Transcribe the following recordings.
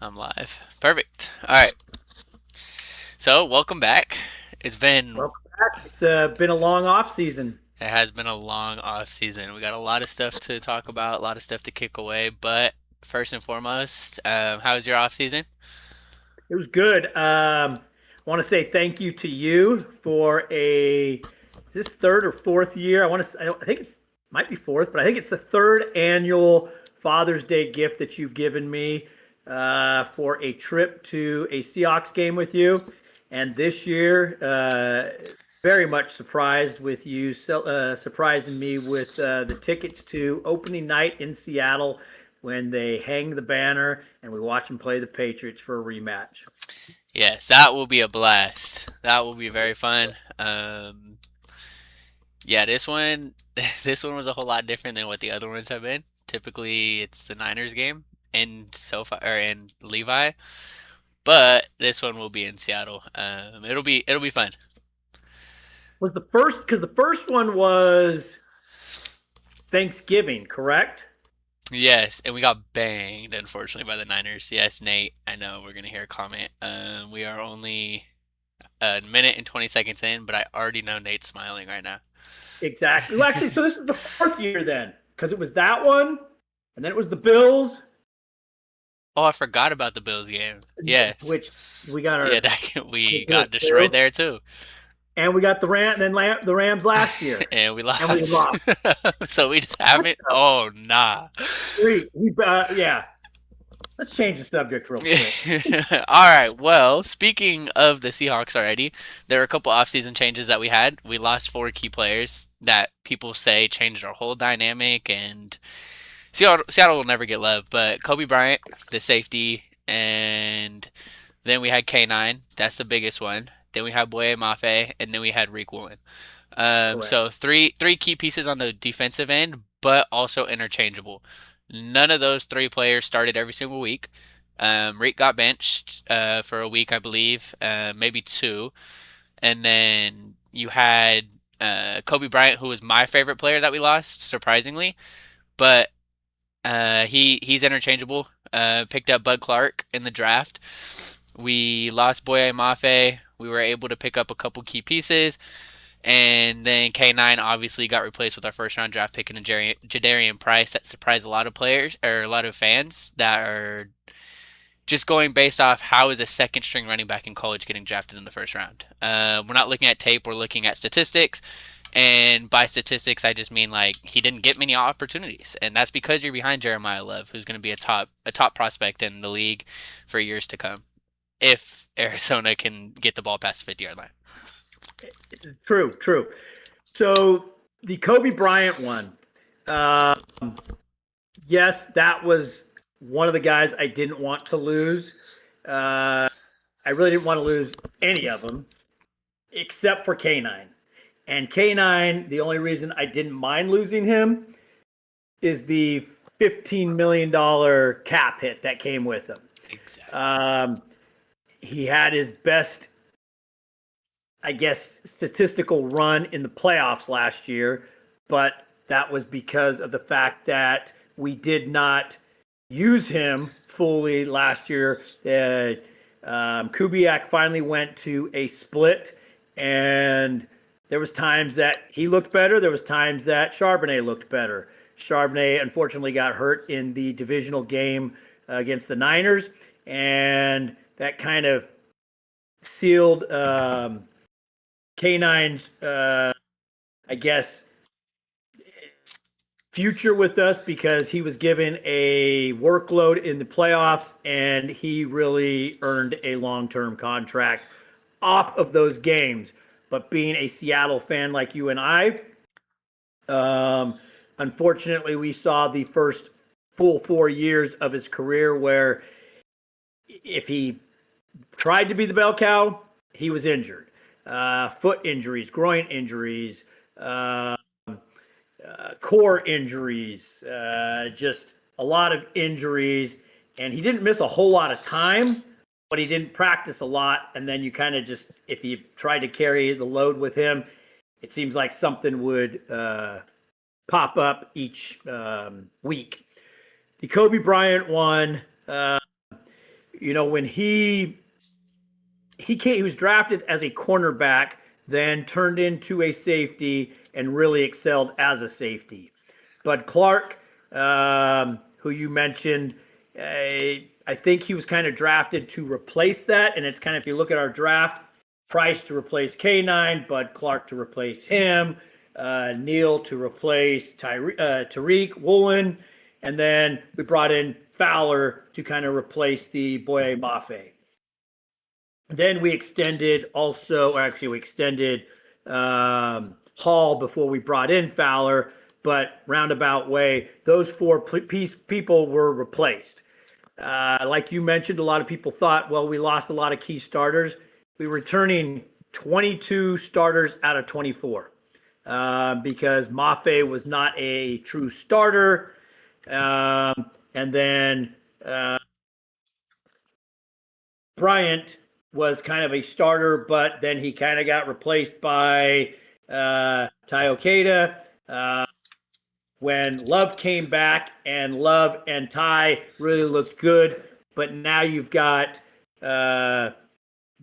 I'm live. Perfect. All right. So, welcome back. It's been Welcome back. It's been a long off season. it has been a long off season. We got a lot of stuff to talk about, a lot of stuff to kick away, but first and foremost, how was your off season? It was good. I want to say thank you to you for is this third or fourth year? I think it's might be fourth, but I think it's the third annual Father's Day gift that you've given me for a trip to a Seahawks game with you. And this year, very much surprised with you, surprising me with the tickets to opening night in Seattle when they hang the banner and we watch them play the Patriots for a rematch. Yes, that will be a blast. That will be very fun. Yeah, this one this one was a whole lot different than what the other ones have been. Typically, it's the Niners game in SoFi or in Levi, but this one will be in Seattle. It'll be fun. Was the first because the first one was Thanksgiving, correct? Yes, and we got banged, unfortunately, by the Niners. Yes, Nate, I know we're gonna hear a comment. We are only a minute and 20 seconds in, but I already know Nate's smiling right now. Exactly. Well, actually, so this is the fourth year then, because it was that one, and then it was the Bills, Oh, I forgot about the Bills game. Yes, which we got yeah, our we got ridiculous destroyed Bills, there too, and we got the Rams last year, and we and we lost. lost. So we just What haven't. the Oh nah. three? Yeah. Let's change the subject real quick. All right. Well, speaking of the Seahawks already, there are a couple offseason changes that we had. We lost four key players that people say changed our whole dynamic, and Seattle will never get love. But Kobe Bryant, the safety, and then we had K9. That's the biggest one. Then we had Boye Mafe, and then we had Reek Woolen. Correct. So three key pieces on the defensive end, but also interchangeable. None of those three players started every single week. Reek got benched for a week, I believe, maybe two, and then you had Kobe Bryant, who was my favorite player that we lost, surprisingly, but he's interchangeable. Picked up Bud Clark in the draft. We lost Boye Mafe. We were able to pick up a couple key pieces. And then K9 obviously got replaced with our first round draft pick in Jadarian Price. That surprised a lot of players or a lot of fans that are just going based off how is a second string running back in college getting drafted in the first round. We're not looking at tape, we're looking at statistics. And by statistics, I just mean like he didn't get many opportunities, and that's because you're behind Jeremiah Love, who's going to be a top prospect in the league for years to come. If Arizona can get the ball past the 50-yard line. True, true. So the Kobe Bryant one, uh, yes, that was one of the guys I didn't want to lose. Uh, I really didn't want to lose any of them except for K9. And K9, the only reason I didn't mind losing him is the $15 million cap hit that came with him. Exactly. Um, he had his best, I guess, statistical run in the playoffs last year, but that was because of the fact that we did not use him fully last year. Kubiak finally went to a split, and there was times that he looked better. There was times that Charbonnet looked better. Charbonnet unfortunately got hurt in the divisional game against the Niners, and that kind of sealed K9's, I guess, future with us because he was given a workload in the playoffs and he really earned a long term contract off of those games. But being a Seattle fan like you and I, um, unfortunately, we saw the first full 4 years of his career where if he tried to be the bell cow, he was injured. Foot injuries, groin injuries, core injuries, just a lot of injuries. And he didn't miss a whole lot of time, but he didn't practice a lot. And then you kind of just, if you tried to carry the load with him, it seems like something would pop up each week. The Kobe Bryant one, when he was drafted as a cornerback, then turned into a safety and really excelled as a safety. Bud Clark, who you mentioned, I think he was kind of drafted to replace that. And it's kind of, if you look at our draft, Price to replace K9, Bud Clark to replace him, Neal to replace Tariq Woolen, and then we brought in Fowler to kind of replace the Boye Mafe. Then we extended Hall before we brought in Fowler, but roundabout way, those four people were replaced. Like you mentioned, a lot of people thought, well, we lost a lot of key starters. We were returning 22 starters out of 24 because Mafe was not a true starter. And then Bryant was kind of a starter, but then he kind of got replaced by Ty Okada. When Love came back, and Love and Ty really looked good, but now you've got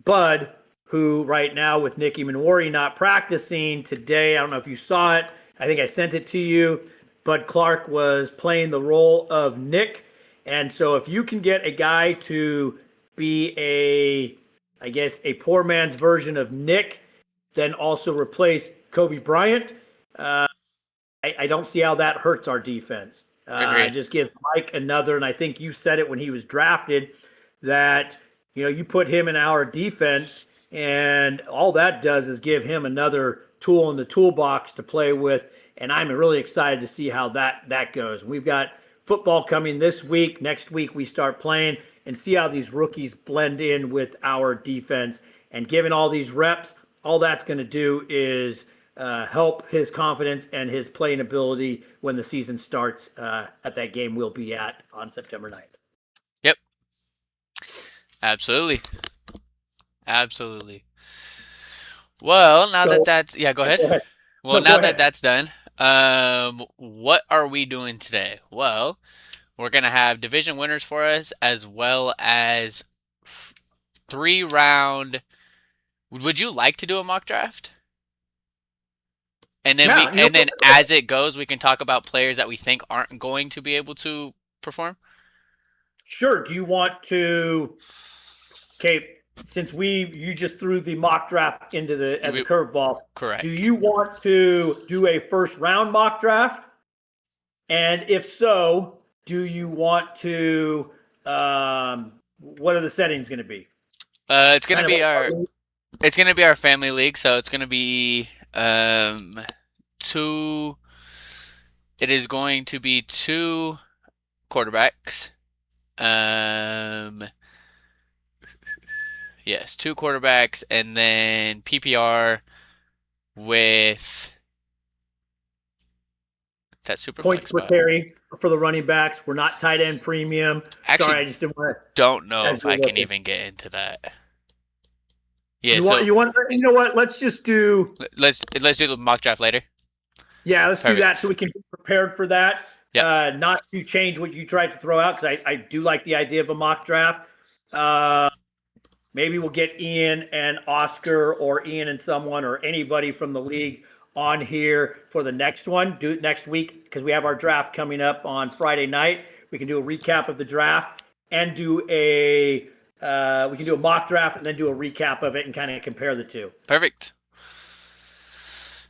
Bud, who right now with Nicky Manwari not practicing today, I don't know if you saw it, I think I sent it to you. Bud Clark was playing the role of Nick, and so if you can get a guy to be a poor man's version of Nick, then also replace Kobe Bryant, I don't see how that hurts our defense. Just give Mike another, and I think you said it when he was drafted, that you put him in our defense, and all that does is give him another tool in the toolbox to play with, and I'm really excited to see how that goes. We've got football coming this week. Next week we start playing, and see how these rookies blend in with our defense. And given all these reps, all that's going to do is help his confidence and his playing ability when the season starts at that game we'll be at on September 9th. Yep. Absolutely. Well, now that that's... Yeah, go ahead. Well, now that that's done, what are we doing today? Well, we're going to have division winners for us, as well as 3-round... Would you like to do a mock draft? And then as it goes, we can talk about players that we think aren't going to be able to perform? Sure. Do you want to... Okay, since you just threw the mock draft as a curveball. Correct. Do you want to do a first-round mock draft? And if so, do you want to... what are the settings going to be? It's going to be our family league, so it's going to be... It is going to be 2 quarterbacks. Yes, 2 quarterbacks, and then PPR with that super points per carry for the running backs. We're not tight end premium. Actually, sorry, I just didn't want to. Don't know if I can even get into that. Yeah, you want? You know what? Let's just do. Let's do the mock draft later. Yeah, let's do that so we can be prepared for that. Yeah. Not to change what you tried to throw out, because I do like the idea of a mock draft. Maybe we'll get Ian and Oscar, or Ian and someone, or anybody from the league on here for the next one. Do it next week, because we have our draft coming up on Friday night. We can do a recap of the draft and do a mock draft and then do a recap of it and kind of compare the two. Perfect.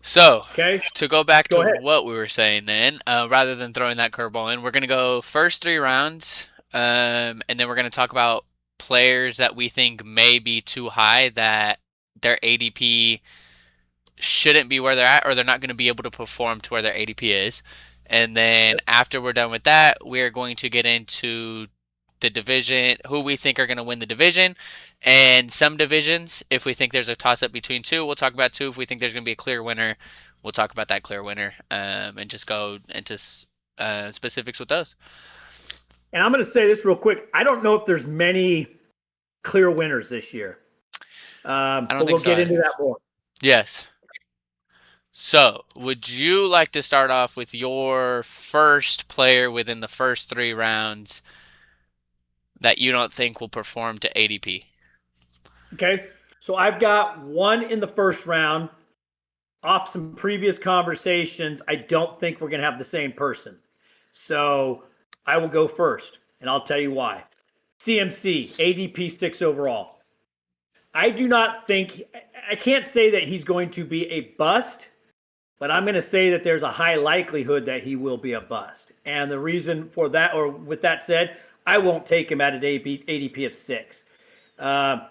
So, okay. To go back to what we were saying then, rather than throwing that curveball in, we're going to go first 3 rounds, and then we're going to talk about players that we think may be too high, that their ADP shouldn't be where they're at, or they're not going to be able to perform to where their ADP is. And then after we're done with that, we're going to get into the division, who we think are going to win the division, and some divisions, if we think there's a toss-up between 2, we'll talk about 2. If we think there's going to be a clear winner, we'll talk about that clear winner, and just go into specifics with those. And I'm going to say this real quick. I don't know if there's many clear winners this year. I don't think so. We'll get into that more. Yes. So, would you like to start off with your first player within the first 3 rounds that you don't think will perform to ADP? Okay. So I've got one in the first round. Off some previous conversations, I don't think we're going to have the same person. So I will go first, and I'll tell you why. CMC, ADP 6 overall. I do not think, I can't say that he's going to be a bust, but I'm going to say that there's a high likelihood that he will be a bust. And the reason for that, or with that said, I won't take him at an ADP of 6.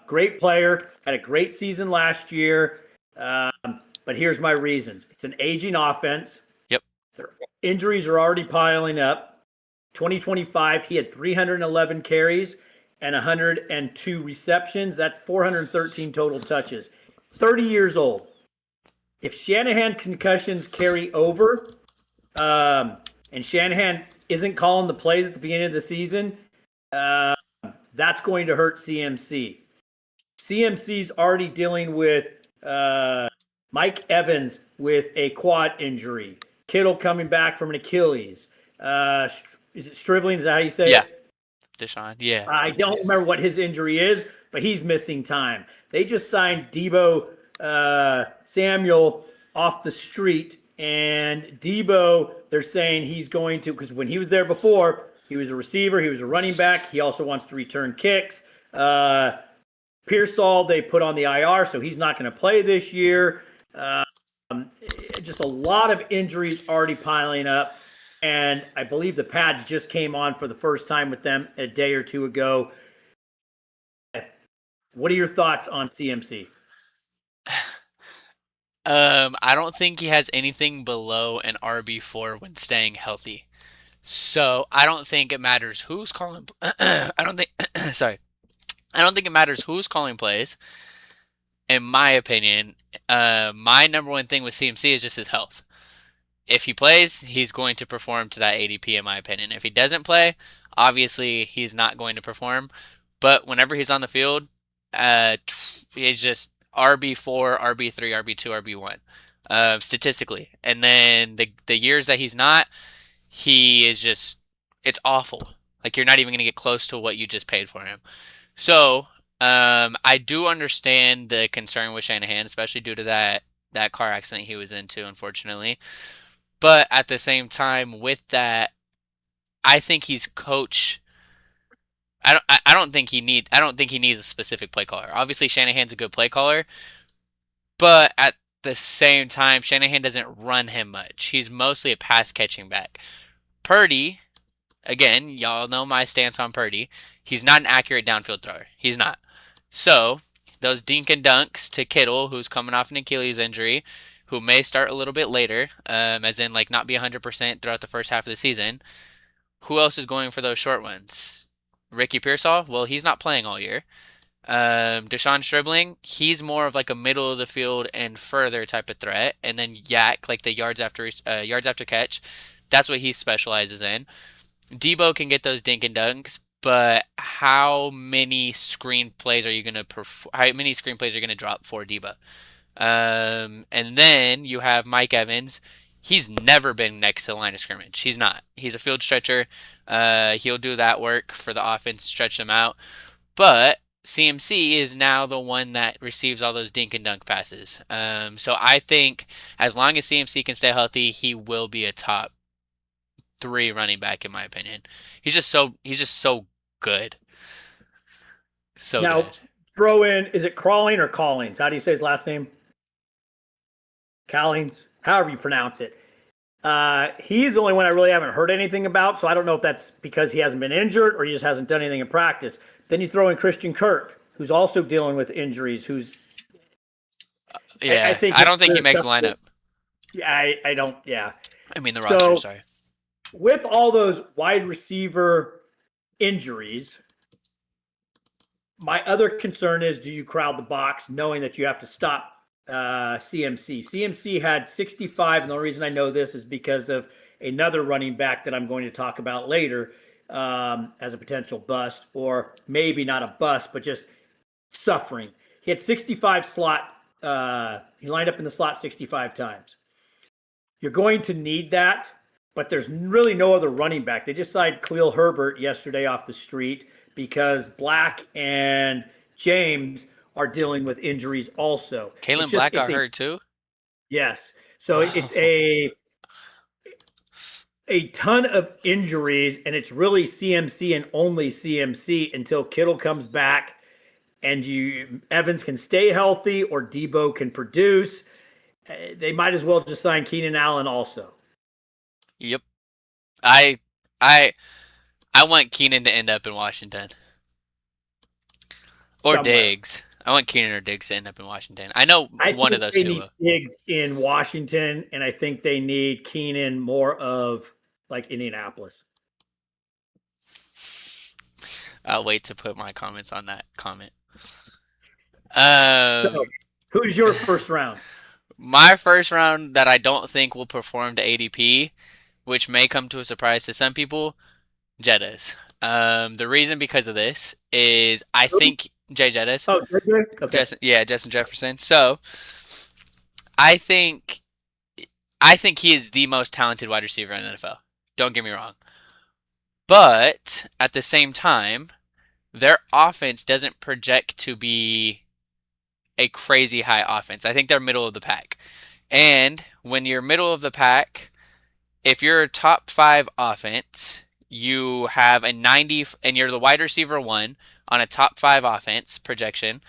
Great player, had a great season last year. But here's my reasons. It's an aging offense. Yep. Their injuries are already piling up. 2025, he had 311 carries and 102 receptions. That's 413 total touches. 30 years old. If Shanahan concussions carry over, and Shanahan isn't calling the plays at the beginning of the season, that's going to hurt CMC. CMC's already dealing with Mike Evans with a quad injury. Kittle coming back from an Achilles. Is it Stribling? Is that how you say it? Deshaun, yeah. I don't remember what his injury is, but he's missing time. They just signed Deebo Samuel off the street, and Deebo, they're saying he's going to, because when he was there before, he was a receiver, he was a running back, he also wants to return kicks. Pearsall, they put on the IR, so he's not going to play this year. Just a lot of injuries already piling up. And I believe the pads just came on for the first time with them a day or two ago. What are your thoughts on CMC? I don't think he has anything below an RB4 when staying healthy. So I don't think it matters who's calling. I don't think. Sorry. I don't think it matters who's calling plays. In my opinion, my number one thing with CMC is just his health. If he plays, he's going to perform to that ADP, in my opinion. If he doesn't play, obviously he's not going to perform. But whenever he's on the field, he's just RB4, RB3, RB2, RB1, statistically. And then the years that he's not, he is just, it's awful. Like, you're not even going to get close to what you just paid for him. So, I do understand the concern with Shanahan, especially due to that car accident he was into, unfortunately. But at the same time, with that, I think he's coach. I don't think he needs a specific play caller. Obviously, Shanahan's a good play caller, but at the same time, Shanahan doesn't run him much. He's mostly a pass catching back. Purdy, again, y'all know my stance on Purdy. He's not an accurate downfield thrower. He's not. So those dink and dunks to Kittle, who's coming off an Achilles injury, who may start a little bit later, as in like not be 100% throughout the first half of the season. Who else is going for those short ones? Ricky Pearsall? Well, he's not playing all year. Deshaun Stribling, he's more of like a middle of the field and further type of threat. And then Yak, like the yards after catch, that's what he specializes in. Deebo can get those dink and dunks, but how many screen plays are you gonna drop for Deebo? And then you have Mike Evans. He's never been next to the line of scrimmage. He's not. He's a field stretcher. He'll do that work for the offense, stretch them out. But CMC is now the one that receives all those dink and dunk passes. So I think as long as CMC can stay healthy, he will be a top 3 running back, in my opinion. He's just so good. So now, good. Throw in, is it Crawling or Callings? How do you say his last name? Callings, however you pronounce it. He's the only one I really haven't heard anything about, so I don't know if that's because he hasn't been injured or he just hasn't done anything in practice. Then you throw in Christian Kirk, who's also dealing with injuries, who's... I don't think he makes the lineup. Yeah, I don't, yeah. I mean the roster, sorry. With all those wide receiver injuries, my other concern is, do you crowd the box knowing that you have to stop CMC? CMC had 65, and the only reason I know this is because of another running back that I'm going to talk about later as a potential bust, or maybe not a bust, but just suffering. He had 65 slot. He lined up in the slot 65 times. You're going to need that, but there's really no other running back. They just signed Khalil Herbert yesterday off the street. because Black and James are dealing with injuries also. Kalen Black got hurt too? Yes. So it's a ton of injuries, and it's really CMC and only CMC until Kittle comes back and Evans can stay healthy or Debo can produce. They might as well just sign Keenan Allen also. Yep. I want Keenan to end up in Washington. Or somewhere. Diggs. I want Keenan or Diggs to end up in Washington. I know one of those two. I think they need Diggs in Washington, and I think they need Keenan more of like Indianapolis. I'll wait to put my comments on that comment. So, who's your first round? My first round that I don't think will perform to ADP, which may come to a surprise to some people, Jettas. The reason because of this is I think Jay Jettas. Oh, okay. Justin Jefferson. So I think he is the most talented wide receiver in the NFL. Don't get me wrong. But at the same time, their offense doesn't project to be a crazy high offense. I think they're middle of the pack. And when you're middle of the pack, if you're a top 5 offense, you have a 90, and you're the wide receiver 1 on a top 5 offense projection,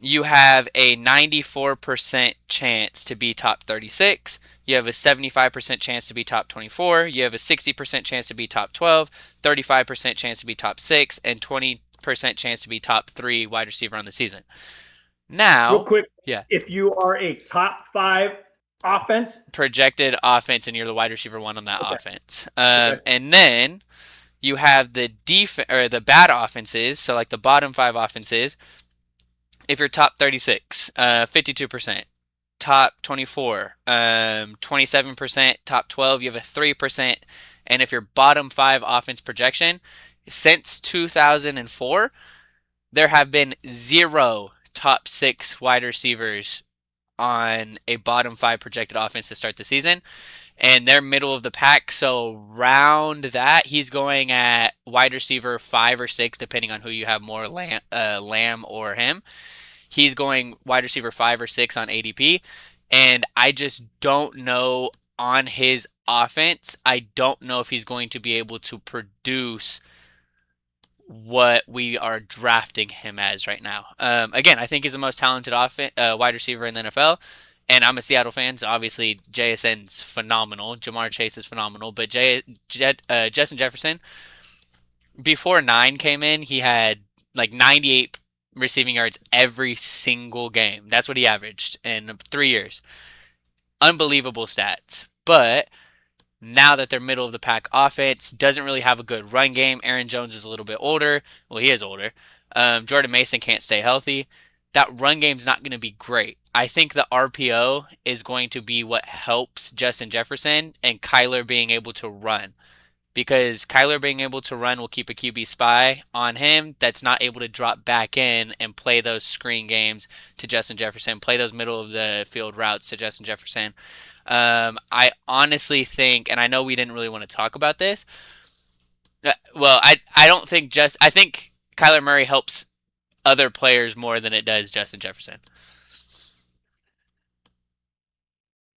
you have a 94% chance to be top 36. You have a 75% chance to be top 24. You have a 60% chance to be top 12, 35% chance to be top 6, and 20% chance to be top 3 wide receiver on the season. Now, real quick, if you are a top 5 offense, projected offense, and you're the wide receiver 1 on that offense, and then you have the the bad offenses, so like the bottom 5 offenses. If you're top 36, 52%, top 24, 27%, top 12, you have a 3%, and if your bottom 5 offense projection, since 2004, there have been 0 top 6 wide receivers on a bottom 5 projected offense to start the season, and they're middle of the pack. So round that, he's going at wide receiver 5 or 6, depending on who you have more, Lamb or him. He's going wide receiver 5 or 6 on ADP, and I just don't know on his offense. I don't know if he's going to be able to produce what we are drafting him as right now. Again, I think he's the most talented wide receiver in the NFL, and I'm a Seattle fan, so obviously JSN's phenomenal. Jamar Chase is phenomenal, but Justin Jefferson, before 9 came in, he had like 98 receiving yards every single game. That's what he averaged in 3 years. Unbelievable stats. But now that they're middle of the pack offense, doesn't really have a good run game. Aaron Jones is a little bit older. Well, he is older. Jordan Mason can't stay healthy. That run game's not going to be great. I think the RPO is going to be what helps Justin Jefferson, and Kyler being able to run. Because Kyler being able to run will keep a QB spy on him that's not able to drop back in and play those screen games to Justin Jefferson, play those middle of the field routes to Justin Jefferson. I honestly think, and I know we didn't really want to talk about this. Well, I don't think I think Kyler Murray helps other players more than it does Justin Jefferson.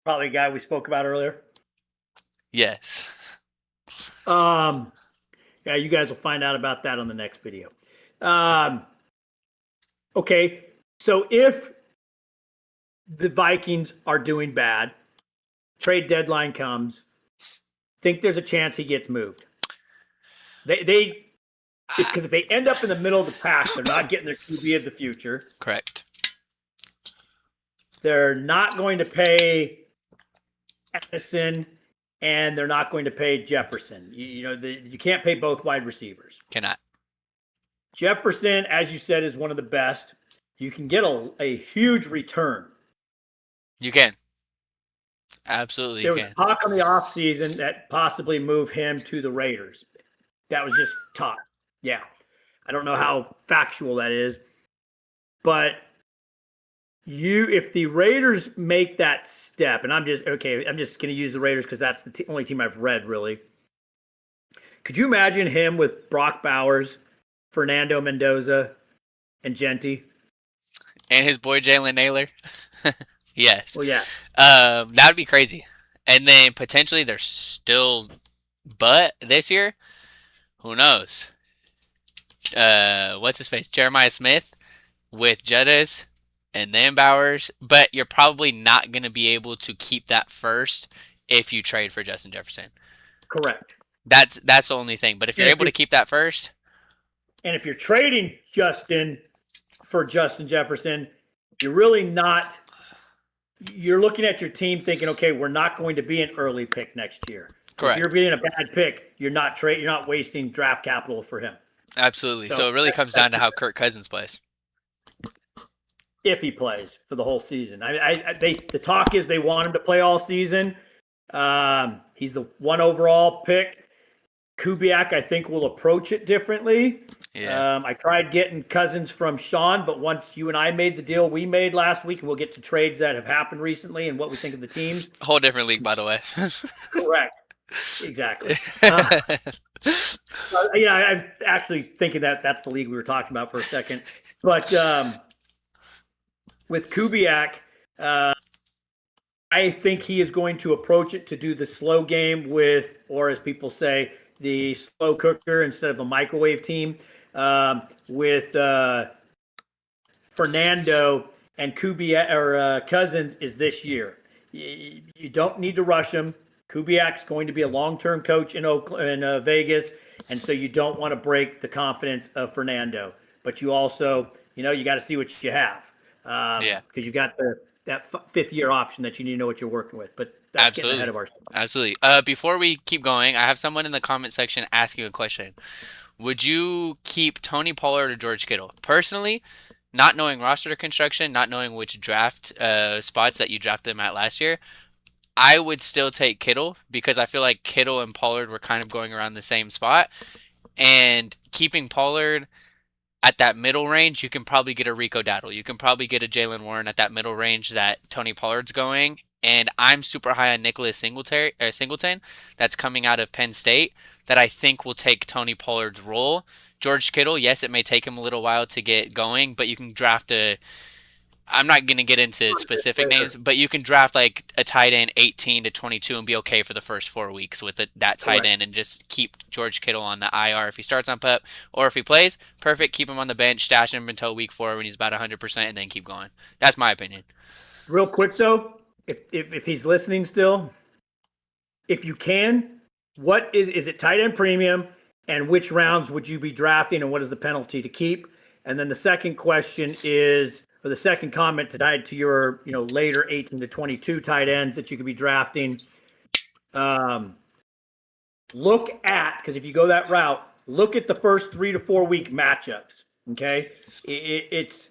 Probably a guy we spoke about earlier. Yes. Yeah, you guys will find out about that on the next video. Okay, so if the Vikings are doing bad, trade deadline comes, think there's a chance he gets moved. Because if they end up in the middle of the pack, they're not getting their QB of the future. Correct. They're not going to pay Edison, and they're not going to pay Jefferson. You can't pay both wide receivers. Cannot. Jefferson, as you said, is one of the best. You can get a huge return. You can. Absolutely, there was talk on the offseason that possibly move him to the Raiders. That was just talk. Yeah. I don't know how factual that is. But if the Raiders make that step, and I'm just going to use the Raiders because that's the only team I've read, really. Could you imagine him with Brock Bowers Fernando Mendoza, and Genty. And his boy Jalen Naylor. Yes. Well, yeah. That would be crazy. And then potentially there's still, but this year, who knows? What's his face? Jeremiah Smith with Jettas and then Bowers. But you're probably not going to be able to keep that first if you trade for Justin Jefferson. Correct. That's the only thing. But if you're able to keep that first, and if you're trading Justin for Justin Jefferson, you're really not. You're looking at your team thinking, okay, we're not going to be an early pick next year. correct. If you're being a bad pick, you're not wasting draft capital for him. Absolutely. So it really comes down to how Kirk Cousins plays. If he plays for the whole season. The talk is they want him to play all season. He's the 1 overall pick. Kubiak, I think, will approach it differently. Yeah. I tried getting Cousins from Sean, but once you and I made the deal we made last week, and we'll get to trades that have happened recently and what we think of the teams. Whole different league, by the way. Correct. Exactly. Yeah, I was actually thinking that's the league we were talking about for a second. But with Kubiak, I think he is going to approach it to do the slow game with, or as people say, the slow cooker instead of a microwave team with Fernando and Kubiak or Cousins is this year. You don't need to rush him. Kubiak's going to be a long-term coach in Vegas, and so you don't want to break the confidence of Fernando. But you also, you got to see what you have. Because you got that 5th-year option that you need to know what you're working with. But that's getting ahead of ourselves. Absolutely. Before we keep going, I have someone in the comment section asking a question. Would you keep Tony Pollard or George Kittle? Personally, not knowing roster construction, not knowing which draft spots that you drafted them at last year, I would still take Kittle because I feel like Kittle and Pollard were kind of going around the same spot. And keeping Pollard at that middle range, you can probably get a Rico Dowdle. You can probably get a Jalen Warren at that middle range that Tony Pollard's going. And I'm super high on Nicholas Singleton that's coming out of Penn State that I think will take Tony Pollard's role. George Kittle, yes, it may take him a little while to get going, but you can draft I'm not going to get into specific names, but you can draft like a tight end 18 to 22 and be okay for the first 4 weeks with that tight end and just keep George Kittle on the IR if he starts on PUP or if he plays, perfect, keep him on the bench, stash him until week 4 when he's about 100% and then keep going. That's my opinion. Real quick though, if he's listening still, if you can, what is it tight end premium and which rounds would you be drafting and what is the penalty to keep? And then the second question is, for the second comment tied to your, later 18 to 22 tight ends that you could be drafting. Look at, because if you go that route, look at the first 3 to 4 week matchups. Okay, it's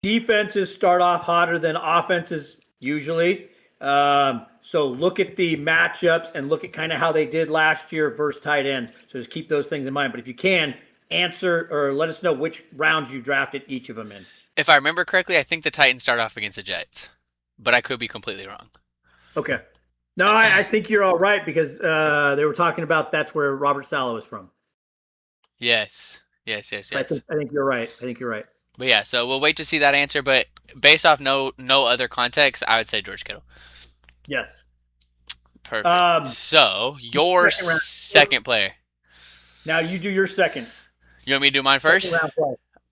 defenses start off hotter than offenses usually. So look at the matchups and look at kind of how they did last year versus tight ends. So just keep those things in mind. But if you can, answer or let us know which rounds you drafted each of them in. If I remember correctly, I think the Titans start off against the Jets, but I could be completely wrong. Okay. No, I think you're all right because they were talking about that's where Robert Saleh was from. Yes. I think you're right. But yeah, so we'll wait to see that answer. But based off no other context, I would say George Kittle. Yes. Perfect. So your second player. Now you do your second. You want me to do mine first?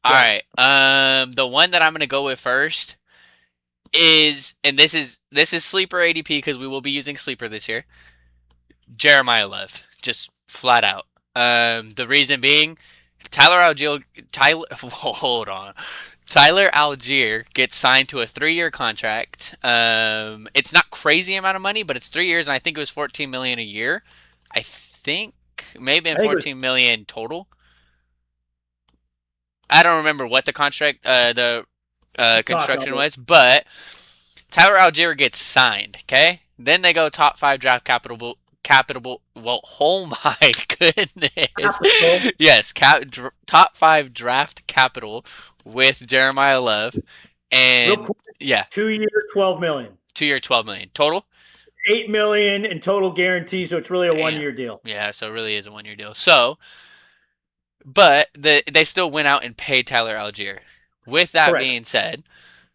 All right. The one that I'm gonna go with first is, and this is sleeper ADP because we will be using sleeper this year. Jeremiah Love, just flat out. The reason being, Tyler Algier gets signed to a 3-year contract. It's not crazy amount of money, but it's 3 years, and I think it was $14 million a year. I think maybe $14 million total. I don't remember what the contract, construction was, but Tyler Algier gets signed. Okay, then they go top 5 draft capital. Well, oh my goodness, yes, top 5 draft capital with Jeremiah Love, and yeah, 2 year, $12 million. 2 year, $12 million total. $8 million in total guarantee, so it's really a 1 year deal. Yeah, so it really is a 1 year deal. So But they still went out and paid Tyler Algier. With that Correct. being said,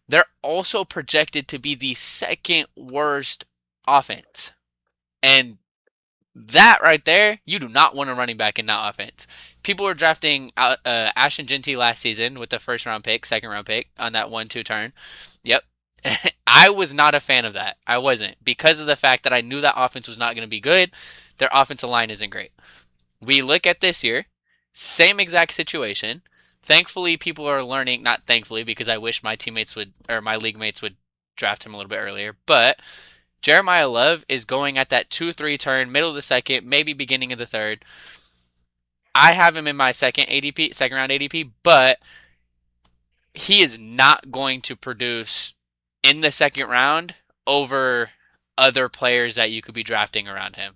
they're also projected to be the second worst offense. And that right there, you do not want a running back in that offense. People were drafting Ashton Genty last season with the first round pick, second round pick on that 1-2 turn. Yep. I was not a fan of that. I wasn't because of the fact that I knew that offense was not going to be good. Their offensive line isn't great. We look at this year, same exact situation. Thankfully, people are learning. Not thankfully, because I wish my teammates would or my league mates would draft him a little bit earlier. But Jeremiah Love is going at that 2-3 turn, middle of the second, maybe beginning of the third. I have him in my second round ADP, but he is not going to produce in the second round over other players that you could be drafting around him.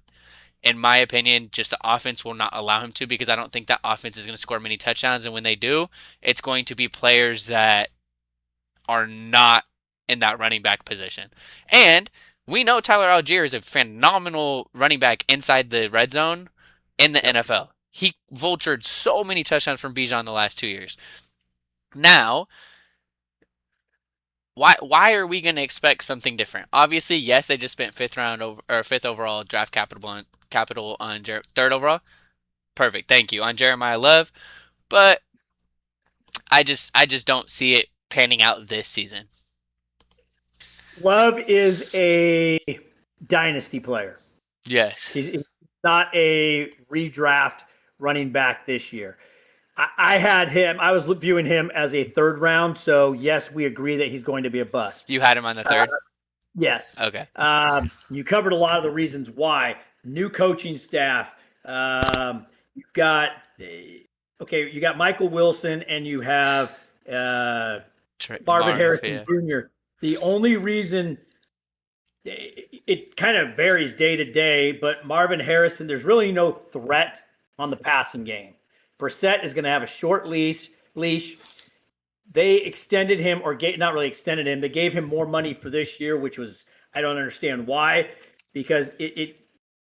In my opinion, just the offense will not allow him to because I don't think that offense is going to score many touchdowns. And when they do, it's going to be players that are not in that running back position. And we know Tyler Algier is a phenomenal running back inside the red zone in the NFL. He vultured so many touchdowns from Bijan the last 2 years. Now, why are we going to expect something different? Obviously, yes, they just spent fifth overall draft capital on third overall. Perfect, thank you on Jeremiah Love, but I just don't see it panning out this season. Love is a dynasty player. Yes, He's not a redraft running back this year. I had him. I was viewing him as a third round. So yes, we agree that he's going to be a bust. you had him on the third. Yes. Okay. You covered a lot of the reasons why. New coaching staff. You've got you got Michael Wilson and you have Marvin Harrison Jr. The only reason it kind of varies day to day, but Marvin Harrison, there's really no threat on the passing game. Brissett is going to have a short leash. They extended him, or not really extended him. They gave him more money for this year, which was, I don't understand why, because it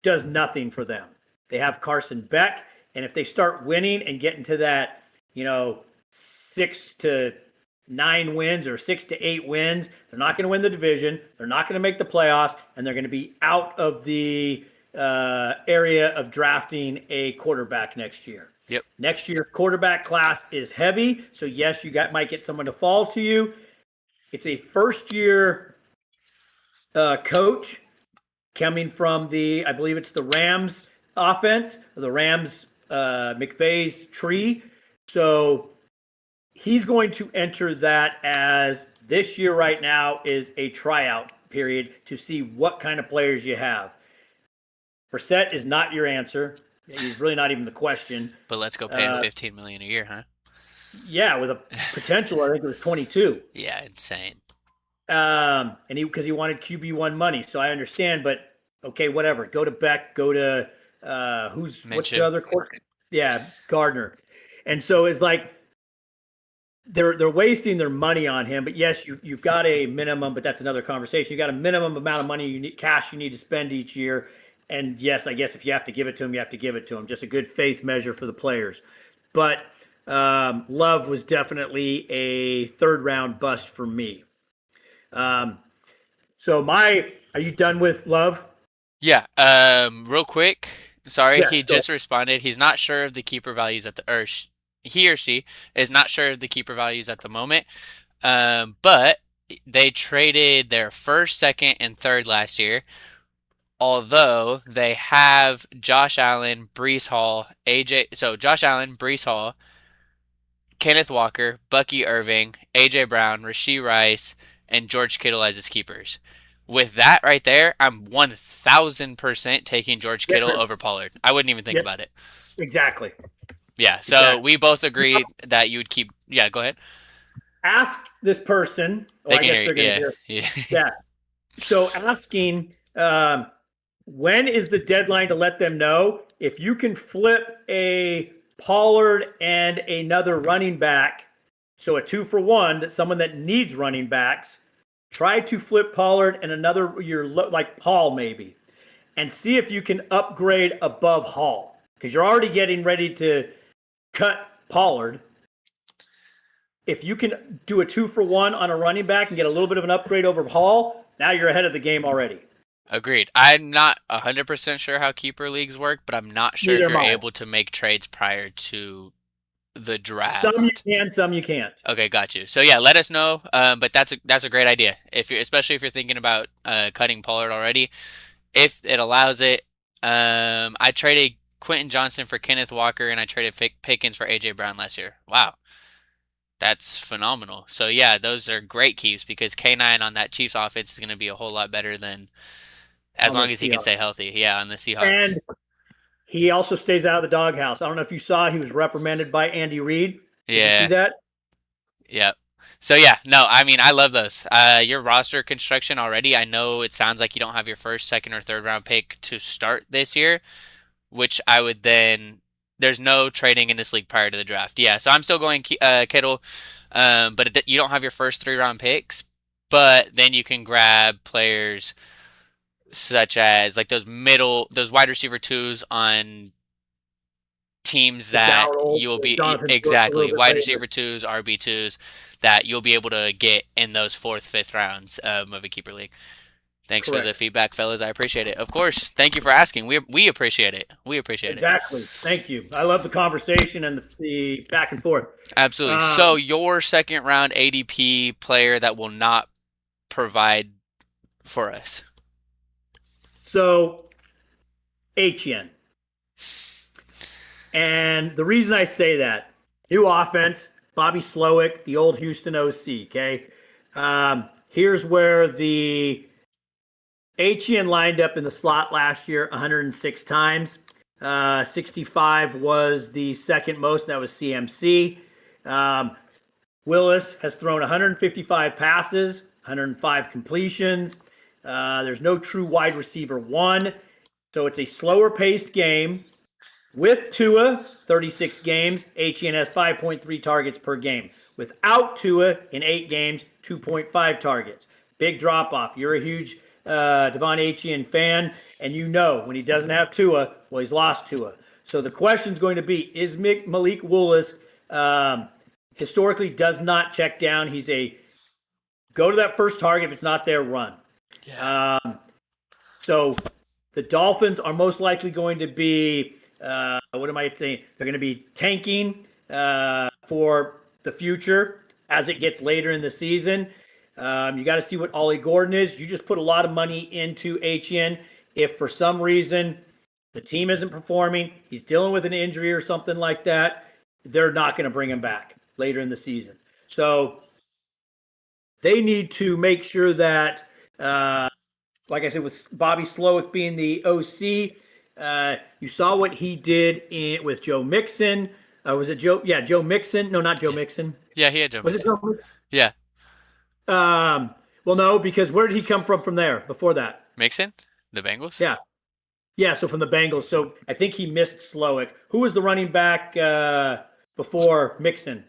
does nothing for them. They have Carson Beck, and if they start winning and get into that, 6 to 9 wins or 6 to 8 wins, they're not going to win the division. They're not going to make the playoffs, and they're going to be out of the area of drafting a quarterback next year. Yep. Next year's quarterback class is heavy, so yes, might get someone to fall to you. It's a first-year coach coming from I believe it's the Rams offense, the Rams McVay's tree. So he's going to enter that as this year right now is a tryout period to see what kind of players you have. Brissett is not your answer. He's really not even the question. But let's go pay him $15 million a year, huh? Yeah, with a potential, I think it was 22. Yeah, insane. And because he wanted QB1 money, so I understand. But okay, whatever. Go to Beck. Go to what's the other quarterback? Yeah, Gardner. And so it's like they're wasting their money on him. But yes, you've got a minimum, but that's another conversation. You got a minimum amount of money cash you need to spend each year. And yes, I guess if you have to give it to him, you have to give it to him. Just a good faith measure for the players. But Love was definitely a third round bust for me. Are you done with Love? Yeah. Real quick. Sorry, he just responded. He's not sure of the keeper values he or she is not sure of the keeper values at the moment. But they traded their first, second, and third last year. Although they have Josh Allen, Breece Hall, Josh Allen, Breece Hall, Kenneth Walker, Bucky Irving, AJ Brown, Rashee Rice, and George Kittle as his keepers. With that right there, I'm 1,000% taking George Kittle over Pollard. I wouldn't even think about it. Exactly. Yeah, so we both agreed that you would keep. Yeah, go ahead. Ask this person. They can hear you. Yeah. So asking. When is the deadline to let them know? If you can flip a Pollard and another running back, so a 2-for-1, someone that needs running backs, try to flip Pollard and another, like Hall maybe, and see if you can upgrade above Hall, because you're already getting ready to cut Pollard. If you can do a 2-for-1 on a running back and get a little bit of an upgrade over Hall, now you're ahead of the game already. Agreed. I'm not 100% sure how keeper leagues work, but I'm not sure Neither if am you're I. able to make trades prior to the Some you draft. can, some you can't. Okay, got you. So yeah, let us know. But that's a great idea. If you're especially if you're thinking about cutting Pollard already, if it allows it. I traded Quentin Johnson for Kenneth Walker, and I traded Pickens for AJ Brown last year. Wow, that's phenomenal. So yeah, those are great keeps because K9 on that Chiefs offense is going to be a whole lot better than as On the long as he can Seahawks. stay healthy. Yeah, on the Seahawks. And he also stays out of the doghouse. I don't know if you saw, he was reprimanded by Andy Reid. Did you see Yeah. that? Yep. So yeah, no, I mean I love those. Your roster construction already. I know it sounds like you don't have your first, second, or third round pick to start this year, which I would then. There's no trading in this league prior to the draft. Yeah, so I'm still going Kittle, but you don't have your first 3 round picks. But then you can grab players such as like those wide receiver twos on teams The that Dowdle, you'll the be Jonathan Brooks a little exactly bit wide later. receiver twos, RB twos that you'll be able to get in those fourth, fifth rounds of a keeper league. Thanks for the Correct. feedback, fellas. I appreciate it. Of course, thank you for asking. We appreciate it. We appreciate it. Exactly. Thank you. I love the conversation and the back and forth. Absolutely. So your second round ADP player that will not provide for us. So, HN. And the reason I say that, new offense, Bobby Slowick, the old Houston OC, okay? Here's where the HN lined up in the slot last year 106 times. 65 was the second most. That was CMC. Willis has thrown 155 passes, 105 completions. There's no true wide receiver one. So it's a slower paced game. With Tua, 36 games, HN has 5.3 targets per game. Without Tua, in 8 games, 2.5 targets. Big drop off. You're a huge Devon Achane fan, and you know when he doesn't have Tua, well, he's lost Tua. So the question is going to be, is Malik Willis historically does not check down? He's a go to that first target. If it's not there, run. Yeah. So the Dolphins are most likely going to be, what am I saying? They're going to be tanking for the future as it gets later in the season. You got to see what Ollie Gordon is. You just put a lot of money into HN. If for some reason the team isn't performing, he's dealing with an injury or something like that, they're not going to bring him back later in the season. So they need to make sure that, like I said, with Bobby Slowick being the OC, you saw what he did with Joe Mixon. Was it Joe? Yeah, Joe Mixon. No, not Joe Mixon. Yeah, he had Joe Was Mixon. it Joe Mixon? Yeah. Well, no, because where did he come from there before that? Mixon? The Bengals? Yeah. Yeah, so from the Bengals. So I think he missed Slowick. Who was the running back before Mixon?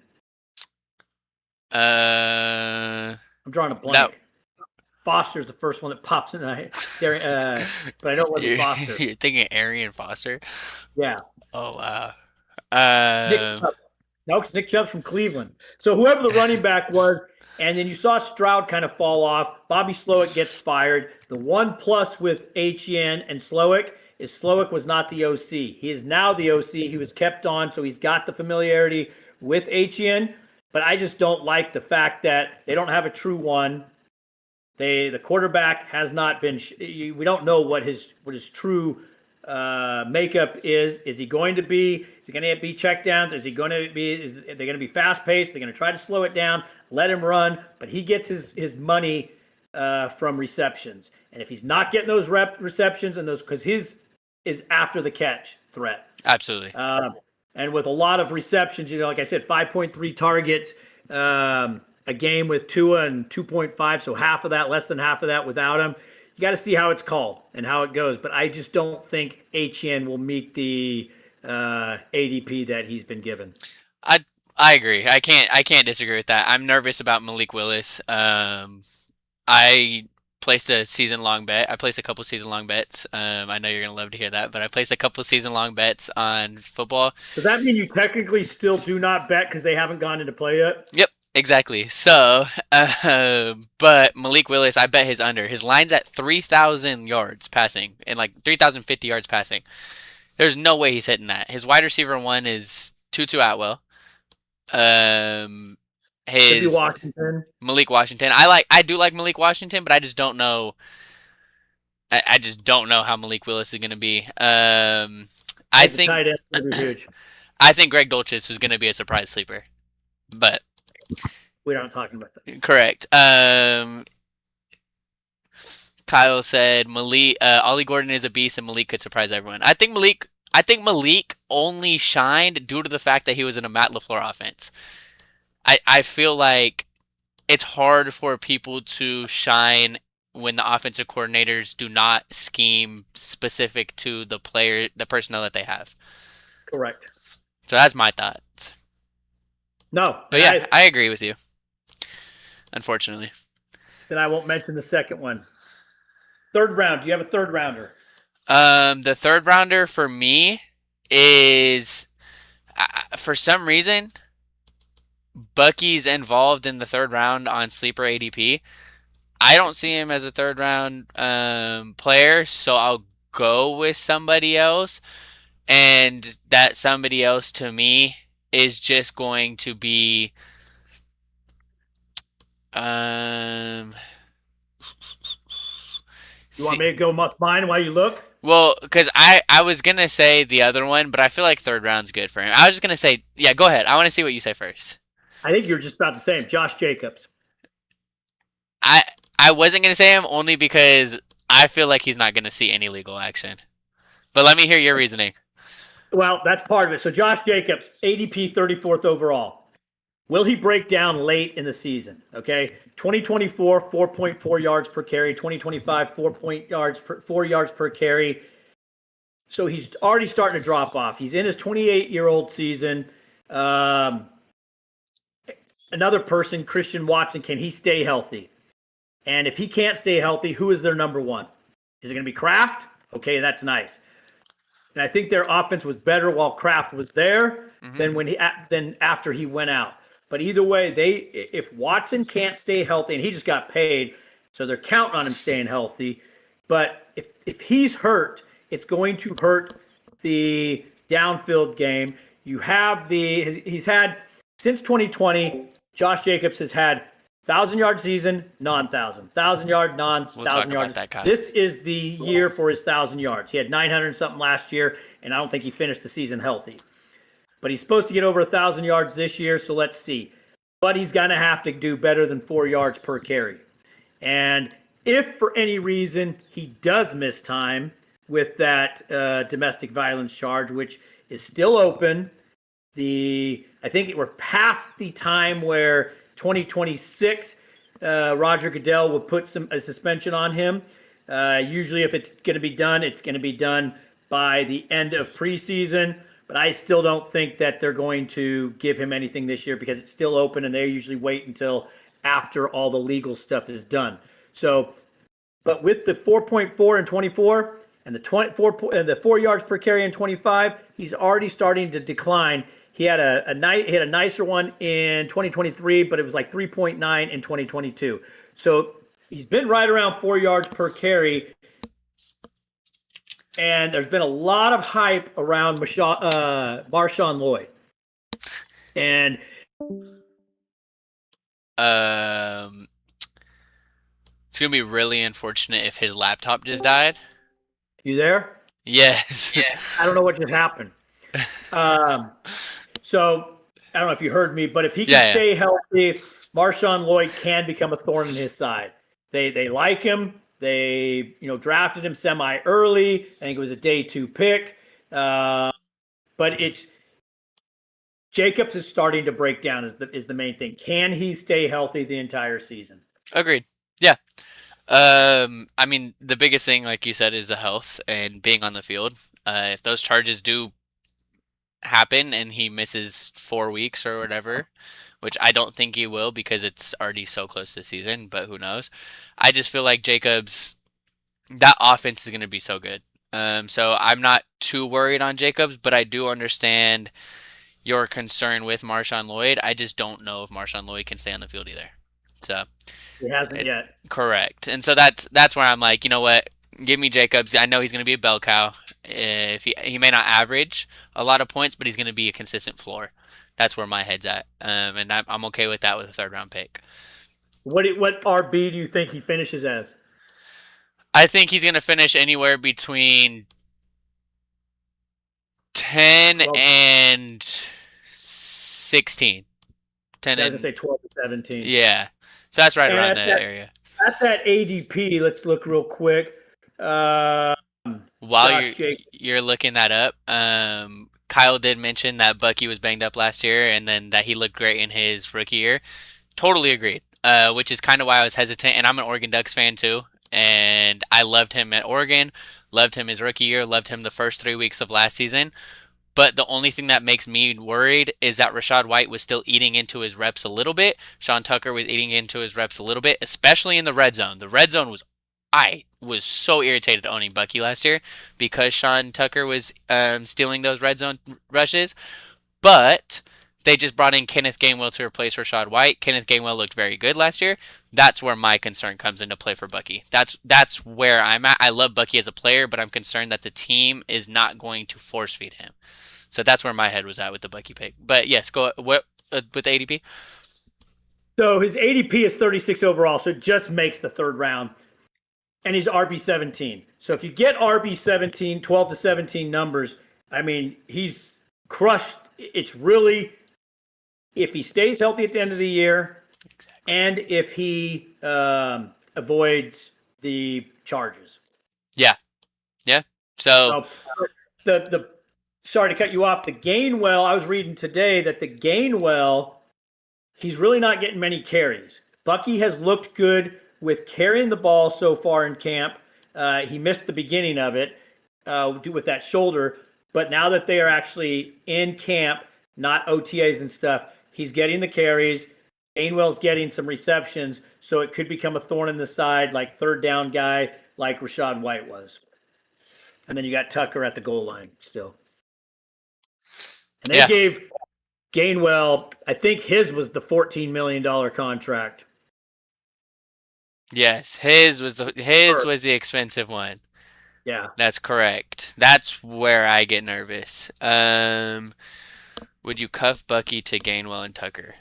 I'm drawing a blank. Foster's the first one that pops in. But I know it wasn't Foster. You're thinking Arian Foster? Yeah. Oh, wow. No, because Nick Chubb's from Cleveland. So whoever the running back was, and then you saw Stroud kind of fall off. Bobby Slowick gets fired. The one plus with HN and Slowick is Slowick was not the OC. He is now the OC. He was kept on, so he's got the familiarity with HN. But I just don't like the fact that they don't have a true one. The quarterback has not been. We don't know what his true makeup is. Is he going to be? Is he going to be checkdowns? Is he going to be? Are they going to be fast paced? They're going to try to slow it down, let him run, but he gets his money from receptions. And if he's not getting those receptions and those, because his is after the catch threat. Absolutely. And with a lot of receptions, like I said, 5.3 targets a game with Tua and 2.5, so half of that, less than half of that without him. You got to see how it's called and how it goes. But I just don't think HN will meet the ADP that he's been given. I agree. I can't disagree with that. I'm nervous about Malik Willis. I placed a season long bet. I placed a couple season long bets. I know you're gonna love to hear that, but I placed a couple season long bets on football. Does that mean you technically still do not bet because they haven't gone into play yet? Yep, exactly. So, but Malik Willis, I bet his under. His line's at 3,000 yards passing and like 3,050 yards passing. There's no way he's hitting that. His wide receiver one is Tutu Atwell. Um, Could be his Washington. Malik Washington. I do like Malik Washington, but I just don't know. I just don't know how Malik Willis is going to be. I As a think tight end, would be huge. I think Greg Dulcich is going to be a surprise sleeper, but We're not talking about that. correct. Kyle said Malik, Ollie Gordon is a beast, and Malik could surprise everyone. I think Malik only shined due to the fact that he was in a Matt LaFleur offense. I feel like it's hard for people to shine when the offensive coordinators do not scheme specific to the personnel that they have. Correct. So that's my thoughts. No. But yeah, I agree with you. Unfortunately. Then I won't mention the second one. Third round. Do you have a third rounder? The third rounder for me is, for some reason, Bucky's involved in the third round on sleeper ADP. I don't see him as a third round player, so I'll go with somebody else. And that somebody else to me is just going to be You want me to go mine while you look? well, because I was gonna say the other one, but I feel like third round's good for him. I was just gonna say, yeah, go ahead. I want to see what you say first. I think you're just about to say him. Josh Jacobs. I I wasn't gonna say him only because I feel like he's not gonna see any legal action. But let me hear your reasoning. Well, that's part of it. So Josh Jacobs, ADP 34th overall. Will he break down late in the season? Okay. 2024, 4.4 yards per carry. 2025, 4 yards per carry. So he's already starting to drop off. He's in his 28-year-old season. Another person, Christian Watson, can he stay healthy? And if he can't stay healthy, who is their number one? Is it going to be Kraft? Okay, that's nice. And I think their offense was better while Kraft was there than after he went out. But either way, if Watson can't stay healthy, and he just got paid, so they're counting on him staying healthy. But if he's hurt, it's going to hurt the downfield game. He's had since 2020, Josh Jacobs has had 1,000-yard season, non-1,000, 1,000-yard, non-1,000 yards. This is the year for his 1,000 yards. He had 900 something last year, and I don't think he finished the season healthy. But he's supposed to get over 1,000 yards this year, so let's see. But he's going to have to do better than 4 yards per carry. And if for any reason he does miss time with that domestic violence charge, which is still open, I think we're past the time where 2026 Roger Goodell would put a suspension on him. Usually if it's going to be done, it's going to be done by the end of preseason. But I still don't think that they're going to give him anything this year because it's still open, and they usually wait until after all the legal stuff is done. So, but with the 4.4 and 24 and the 4 yards per carry in 25, he's already starting to decline. He had a nicer one in 2023, but it was like 3.9 in 2022. So he's been right around 4 yards per carry. And there's been a lot of hype around Marshawn Lloyd. And it's gonna be really unfortunate if his laptop just died. You there? Yes. Yeah. I don't know what just happened. So I don't know if you heard me, but if he can stay healthy, Marshawn Lloyd can become a thorn in his side. They like him. They, drafted him semi-early. I think it was a day 2 pick. But Jacobs is starting to break down is the main thing. Can he stay healthy the entire season? Agreed. Yeah. I mean, the biggest thing, like you said, is the health and being on the field. If those charges do happen and he misses 4 weeks or whatever, which I don't think he will because it's already so close to the season, but who knows? I just feel like Jacobs, that offense is going to be so good. So I'm not too worried on Jacobs, but I do understand your concern with Marshawn Lloyd. I just don't know if Marshawn Lloyd can stay on the field either. So He hasn't it, yet. correct, and so that's where I'm like, you know what? Give me Jacobs. I know he's going to be a bell cow. If he may not average a lot of points, but he's going to be a consistent floor. That's where my head's at, and I'm okay with that with a third round pick. What RB do you think he finishes as? I think he's going to finish anywhere between 10 12, and 16. 10 I was gonna and say 12 to 17. yeah. So that's right And around that area. at that ADP, let's look real quick. While Josh Jacobs. you're looking that up, Kyle did mention that Bucky was banged up last year and then that he looked great in his rookie year. Totally agreed. Which is kind of why I was hesitant. And I'm an Oregon Ducks fan too. And I loved him at Oregon, loved him his rookie year, loved him the first 3 weeks of last season. But the only thing that makes me worried is that Rachaad White was still eating into his reps a little bit. Sean Tucker was eating into his reps a little bit, especially in the red zone. The red zone was, I was so irritated owning Bucky last year because Sean Tucker was stealing those red zone rushes. But they just brought in Kenneth Gainwell to replace Rachaad White. Kenneth Gainwell looked very good last year. That's where my concern comes into play for Bucky. That's where I'm at. I love Bucky as a player, but I'm concerned that the team is not going to force feed him. So that's where my head was at with the Bucky pick. But yes, go what with the ADP. So his ADP is 36 overall, so it just makes the third round. And he's RB17. So if you get RB17, 12 to 17 numbers, I mean, he's crushed. It's really, if he stays healthy at the end of the year, Exactly. and if he avoids the charges. Yeah. So The sorry to cut you off. The Gainwell, I was reading today that the Gainwell, he's really not getting many carries. Bucky has looked good with carrying the ball so far in camp. He missed the beginning of it with that shoulder, but now that they are actually in camp, not OTAs and stuff, he's getting the carries. Gainwell's getting some receptions, so it could become a thorn in the side, like third down guy, like Rachaad White was. And then you got Tucker at the goal line still. And they gave Gainwell, I think his was the $14 million contract. yes, his was the expensive one. Yeah. That's correct. That's where I get nervous. Would you cuff Bucky to Gainwell and Tucker?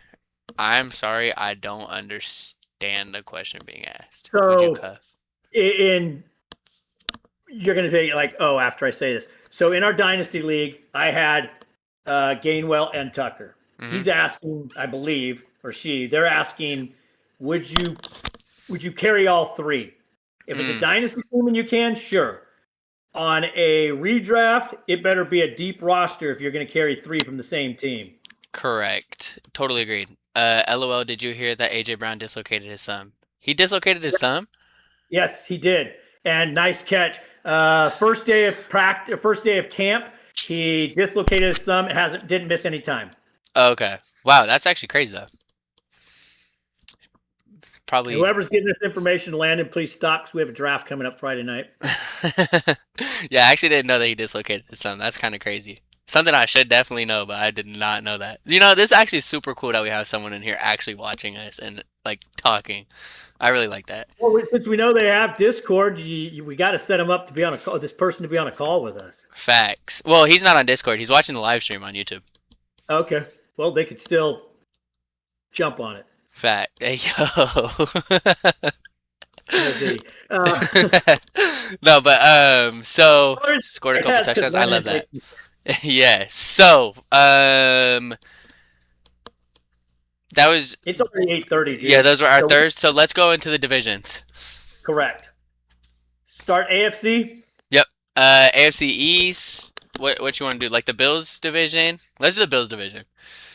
I'm sorry, I don't understand the question being asked. Would you So cuff? you're going to say like, oh, after I say this. So in our dynasty league, I had Gainwell and Tucker. Mhm. He's asking, I believe, or they're asking, would you carry all three? If it's a dynasty team and you can, sure. On a redraft, it better be a deep roster if you're going to carry three from the same team. Correct. Totally agreed. LOL, did you hear that AJ Brown dislocated his thumb? He dislocated his thumb? Yes, he did. And nice catch. First day of practice, first day of camp, he dislocated his thumb. Didn't miss any time. Okay. Wow, that's actually crazy though. Probably. Whoever's getting this information, Landon, please stop because we have a draft coming up Friday night. Yeah, I actually didn't know that he dislocated his thumb. That's kind of crazy. Something I should definitely know, but I did not know that. You know, this is actually super cool that we have someone in here actually watching us and like talking. I really like that. Well, since we know they have Discord, we got to set them up to be on a call. This person to be on a call with us. Facts. Well, he's not on Discord. He's watching the live stream on YouTube. Okay. Well, they could still jump on it. Fact. Hey, yo. No, but so scored a couple touchdowns. I love that. Yes. So that was. It's already 8:30. Yeah, those were our thirds. So let's go into the divisions. Correct. Start AFC. Yep. AFC East. What you want to do? Like the Bills division? Let's do the Bills division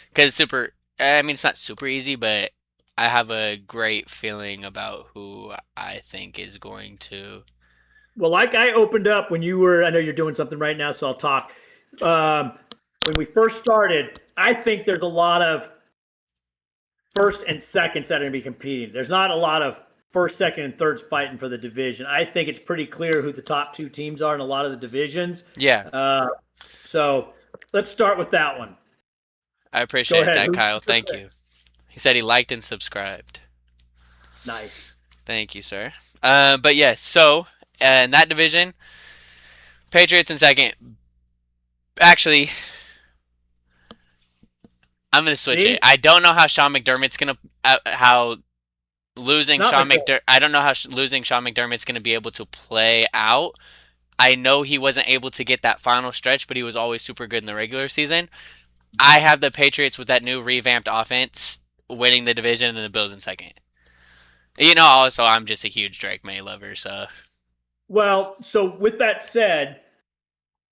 because it's super. I mean, it's not super easy, but I have a great feeling about who I think is going to. Well, like I opened up when you were, I know you're doing something right now, so I'll talk. When we first started, I think there's a lot of first and seconds that are going to be competing. There's not a lot of first, second, and thirds fighting for the division. I think it's pretty clear who the top two teams are in a lot of the divisions. Yeah. So let's start with that one. I appreciate that, Kyle. Thank you. He said he liked and subscribed. Nice. Thank you, sir. But yes, so in that division, Patriots in second. Actually, I'm gonna switch it. I don't know how Sean McDermott's gonna how losing Sean McDermott. I don't know how losing Sean McDermott's gonna be able to play out. I know he wasn't able to get that final stretch, but he was always super good in the regular season. I have the Patriots with that new revamped offense winning the division and the Bills in second. You know, also I'm just a huge Drake May lover, so. Well, so with that said,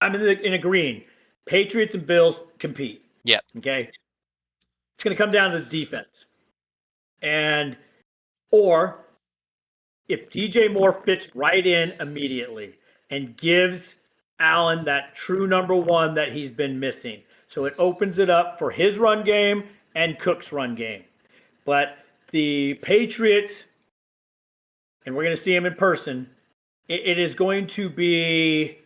I'm in agreeing. Patriots and Bills compete. Yep. Okay. It's going to come down to the defense, or if DJ Moore fits right in immediately and gives Allen that true number one that he's been missing. So it opens it up for his run game and Cook's run game. But the Patriots, and we're going to see him in person, it is going to be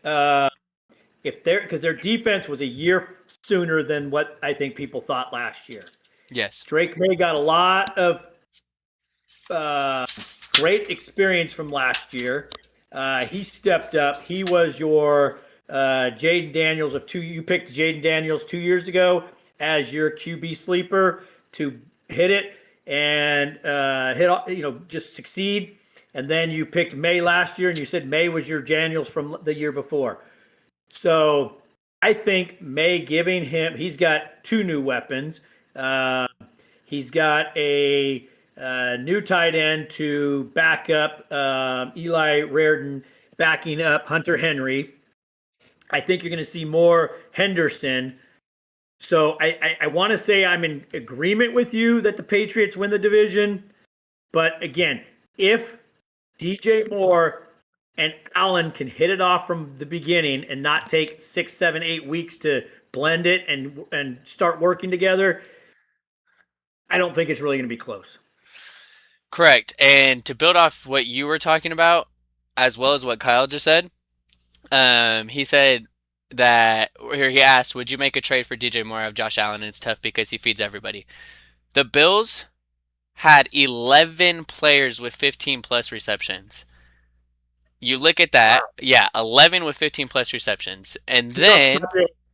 because their defense was a year sooner than what I think people thought last year. Yes. Drake May got a lot of great experience from last year. He stepped up. He was your Jaden Daniels of two. You picked Jaden Daniels 2 years ago as your QB sleeper to hit it and just succeed. And then you picked May last year, and you said May was your Daniels from the year before. So I think May giving him, he's got two new weapons. He's got a new tight end to back up Eli Reardon, backing up Hunter Henry. I think you're going to see more Henderson. So I want to say I'm in agreement with you that the Patriots win the division. But again, if DJ Moore and Allen can hit it off from the beginning and not take 6, 7, 8 weeks to blend it and start working together, I don't think it's really going to be close. Correct. And to build off what you were talking about, as well as what Kyle just said, he said that, here he asked, would you make a trade for DJ Moore of Josh Allen? And it's tough because he feeds everybody. The Bills had 11 players with 15 plus receptions. You look at that, 11 with 15 plus receptions. And then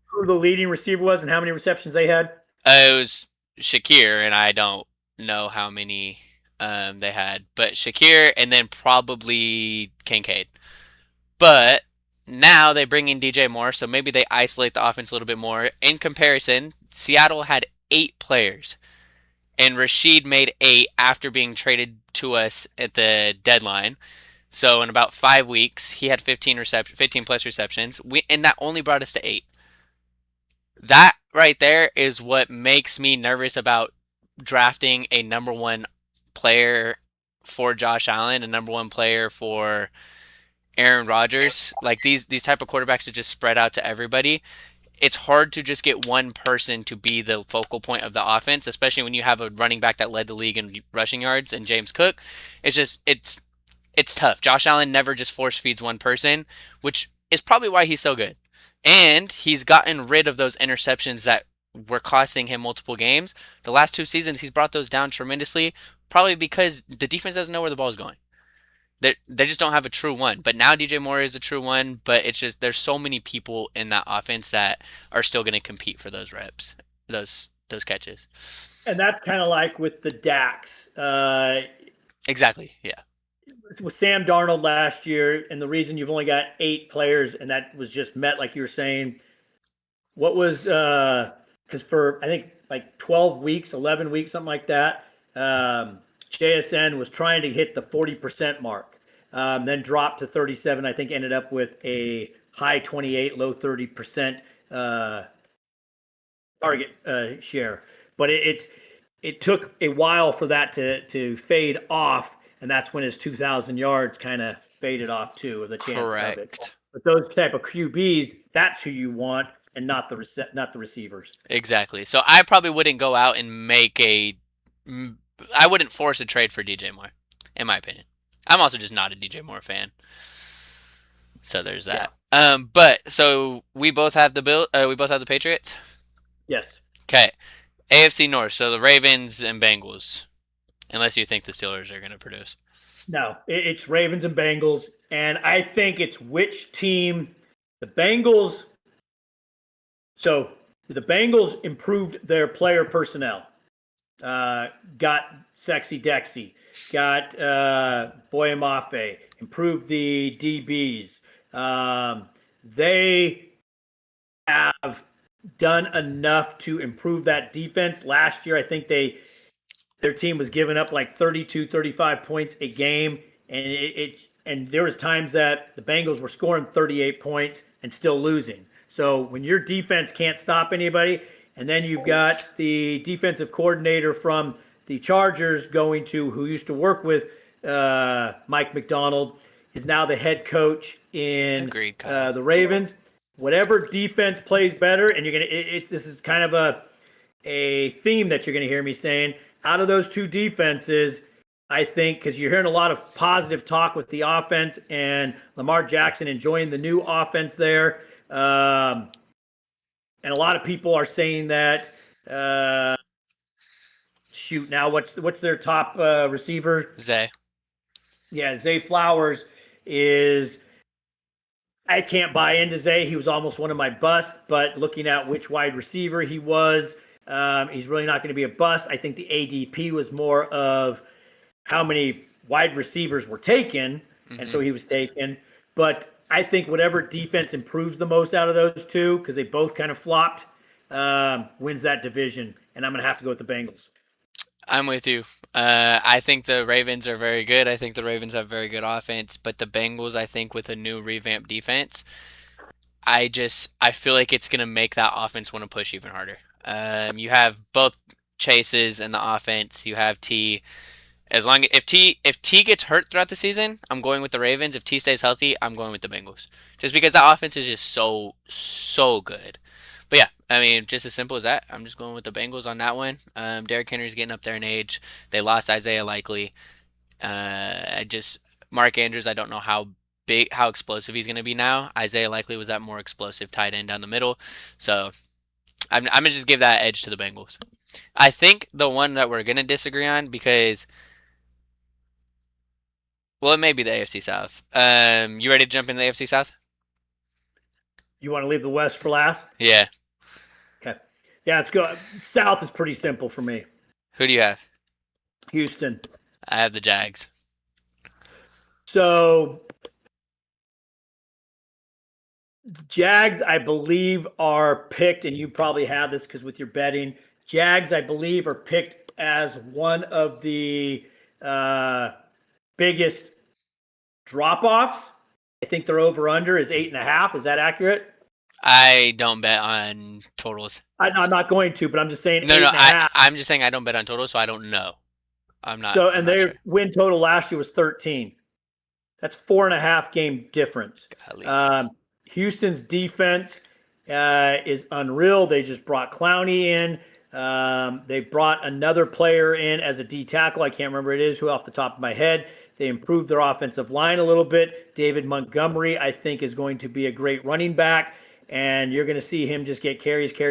who the leading receiver was and how many receptions they had? It was Shakir, and I don't know how many they had, but Shakir and then probably Kincaid. But now they bring in DJ Moore, so maybe they isolate the offense a little bit more. In comparison, Seattle had 8 players, and Rashid made 8 after being traded to us at the deadline. So in about 5 weeks, he had 15 plus receptions, and that only brought us to 8. That right there is what makes me nervous about drafting a number one player for Josh Allen, a number one player for Aaron Rodgers. Like these type of quarterbacks that just spread out to everybody. It's hard to just get one person to be the focal point of the offense, especially when you have a running back that led the league in rushing yards and James Cook. It's tough. Josh Allen never just force feeds one person, which is probably why he's so good. And he's gotten rid of those interceptions that were costing him multiple games. The last 2 seasons, he's brought those down tremendously, probably because the defense doesn't know where the ball is going. They just don't have a true one. But now DJ Moore is a true one, but it's just there's so many people in that offense that are still going to compete for those reps, those catches. And that's kind of like with the Dax. Exactly, yeah. With Sam Darnold last year, and the reason you've only got 8 players, and that was just met, like you were saying, what was because for I think like 12 weeks, 11 weeks, something like that, JSN was trying to hit the 40% mark, then dropped to 37. I think ended up with a high 28, low 30% target share, but it took a while for that to fade off. And that's when his 2,000 yards kind of faded off too, or the chance Correct. of it. But those type of QBs, that's who you want, and not the receivers. Exactly. So I probably wouldn't go out and make a Mm, I wouldn't force a trade for DJ Moore, in my opinion. I'm also just not a DJ Moore fan, so there's Yeah. that. But so we both have the Bill. We both have the Patriots. Yes. Okay, AFC North. So the Ravens and Bengals. Unless you think the Steelers are going to produce. No, it's Ravens and Bengals, and I think it's which team. The Bengals. So the Bengals improved their player personnel. Got Sexy Dexy, got Boyamafe, improved the DBs. They have done enough to improve that defense. Last year, I think their team was giving up like 32, 35 points a game, and there was times that the Bengals were scoring 38 points and still losing. So when your defense can't stop anybody, and then you've got the defensive coordinator from the Chargers going to who used to work with Mike McDonald, is now the head coach in Agreed, the Ravens. Whatever defense plays better, and you're gonna. This is kind of a theme that you're going to hear me saying. Out of those two defenses, I think because you're hearing a lot of positive talk with the offense and Lamar Jackson enjoying the new offense there. And a lot of people are saying that. Shoot, now what's their top receiver? Zay. Yeah, Zay Flowers is. I can't buy into Zay. He was almost one of my busts, but looking at which wide receiver he was, he's really not going to be a bust. I think the ADP was more of how many wide receivers were taken, and so he was taken. But I think whatever defense improves the most out of those two, because they both kind of flopped, wins that division. And I'm going to have to go with the Bengals. I'm with you. I think the Ravens are very good. I think the Ravens have very good offense, but the Bengals, I think, with a new revamped defense, I feel like it's gonna make that offense want to push even harder. You have both chases in the offense. You have T. As long if T gets hurt throughout the season, I'm going with the Ravens. If T stays healthy, I'm going with the Bengals. Just because that offense is just so good. But yeah, I mean, just as simple as that. I'm just going with the Bengals on that one. Derrick Henry's getting up there in age. They lost Isaiah Likely. I just Mark Andrews. I don't know how explosive he's going to be now. Isaiah Likely was that more explosive tight end down the middle. So I'm gonna just give that edge to the Bengals. I think the one that we're gonna disagree on because well, it may be the AFC South. You ready to jump in the AFC South? You want to leave the West for last? Yeah. Okay. Yeah, let's go. South is pretty simple for me. Who do you have? Houston. I have the Jags. So Jags, I believe, are picked, and you probably have this because with your betting, Jags, I believe, are picked as one of the biggest drop-offs. I think their over/under is 8.5. Is that accurate? I don't bet on totals. I'm not going to, but I'm just saying No, eight no. and a half. I'm just saying I don't bet on totals, so I don't know. So, I'm and not their sure. win total last year was 13. That's 4.5 game difference. Houston's defense is unreal. They just brought Clowney in. They brought another player in as a D tackle. I can't remember who it is, who off the top of my head. They improved their offensive line a little bit. David Montgomery, I think, is going to be a great running back, and you're going to see him just get carries towards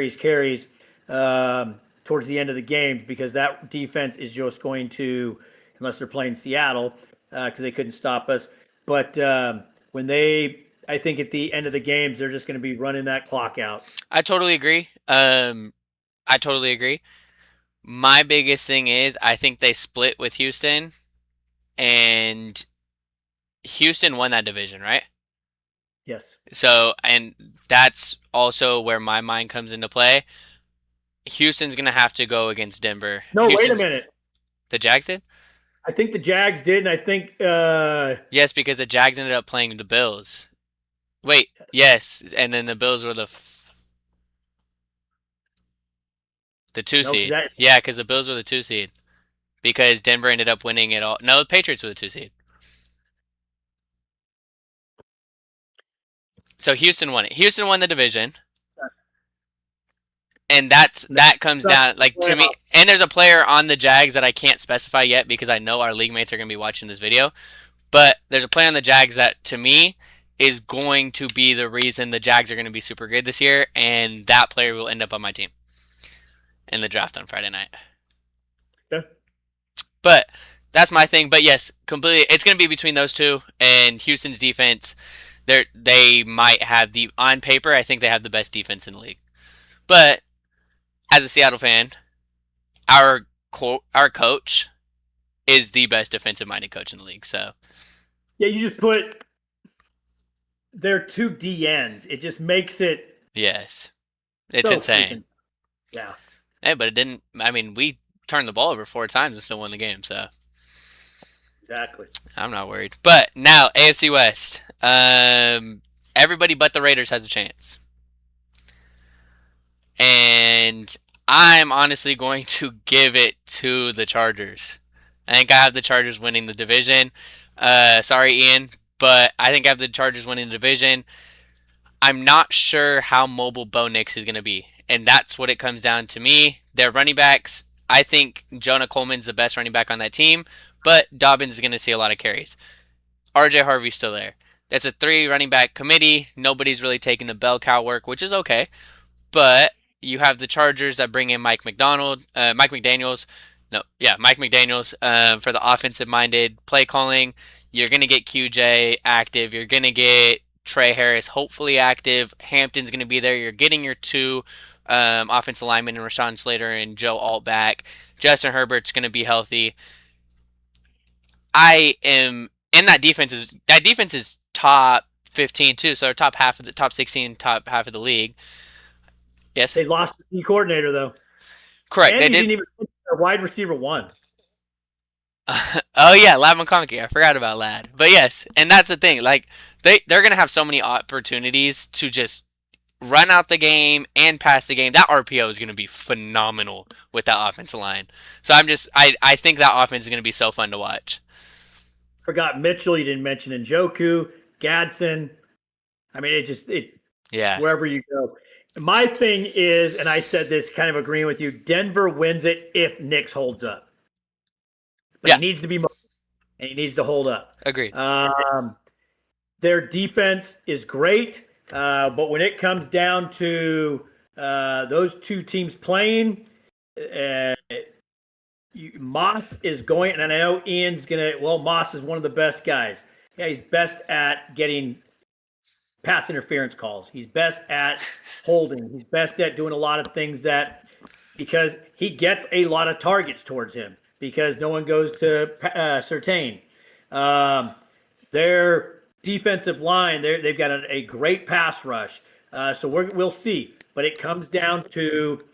the end of the game because that defense is just going to, unless they're playing Seattle, because they couldn't stop us. But when I think at the end of the games, they're just going to be running that clock out. I totally agree. I totally agree. My biggest thing is I think they split with Houston, and Houston won that division, right? Yes. So, and that's also where my mind comes into play. Houston's gonna have to go against Denver. No, Houston's, wait a minute. The Jags did? I think the Jags did, and I think Yes, because the Jags ended up playing the Bills. Wait, yes, and then the Bills were the two no, seed. Yeah, because the Bills were the 2 seed. Because Denver ended up winning it all. No, the Patriots were the 2 seed. So Houston won it. Houston won the division. And that comes Sucks down like to me. playoff. And there's a player on the Jags that I can't specify yet because I know our league mates are going to be watching this video. But there's a player on the Jags that to me is going to be the reason the Jags are going to be super good this year, and that player will end up on my team in the draft on Friday night. Okay. But that's my thing. But yes, completely, it's going to be between those two and Houston's defense. They might have on paper, I think they have the best defense in the league. But as a Seattle fan, our coach is the best defensive-minded coach in the league. So yeah, you just put their two DNs. It just makes it yes, it's so insane. Yeah. Hey, but it didn't. I mean, we turned the ball over 4 times and still won the game. So exactly. I'm not worried. But now AFC West. Everybody but the Raiders has a chance. And I'm honestly going to give it to the Chargers. I think I have the Chargers winning the division. Sorry, Ian, but I think I have the Chargers winning the division. I'm not sure how mobile Bo Nix is going to be. And that's what it comes down to me. Their running backs, I think Jonah Coleman's the best running back on that team, but Dobbins is going to see a lot of carries. RJ Harvey's still there. That's a 3 running back committee. Nobody's really taking the bell cow work, which is okay. But you have the Chargers that bring in Mike McDaniels for the offensive-minded play calling. You're going to get QJ active. You're going to get Trey Harris hopefully active. Hampton's going to be there. You're getting your 2 offensive linemen in Rashawn Slater and Joe Alt back. Justin Herbert's going to be healthy. And that defense is top 15 too, so top 16, top half of the league. Yes, they lost the key coordinator though. Correct. And they didn't even put a wide receiver 1. Oh yeah, Lad McConkey. I forgot about Lad. But yes, and that's the thing. Like they're gonna have so many opportunities to just run out the game and pass the game. That RPO is gonna be phenomenal with that offensive line. So I think that offense is gonna be so fun to watch. Forgot Mitchell. You didn't mention Njoku, Gadsden. I mean, wherever you go. My thing is, and I said this kind of agreeing with you, Denver wins it if Nix holds up. But he needs to be mobile, and he needs to hold up. Agreed. Their defense is great, but when it comes down to those 2 teams playing, Moss is going, and I know Ian's going to, Moss is one of the best guys. Yeah, he's best at getting pass interference calls. He's best at holding. He's best at doing a lot of things because he gets a lot of targets towards him because no one goes to Surtain. Their defensive line, they've got a great pass rush. So we'll see. But it comes down to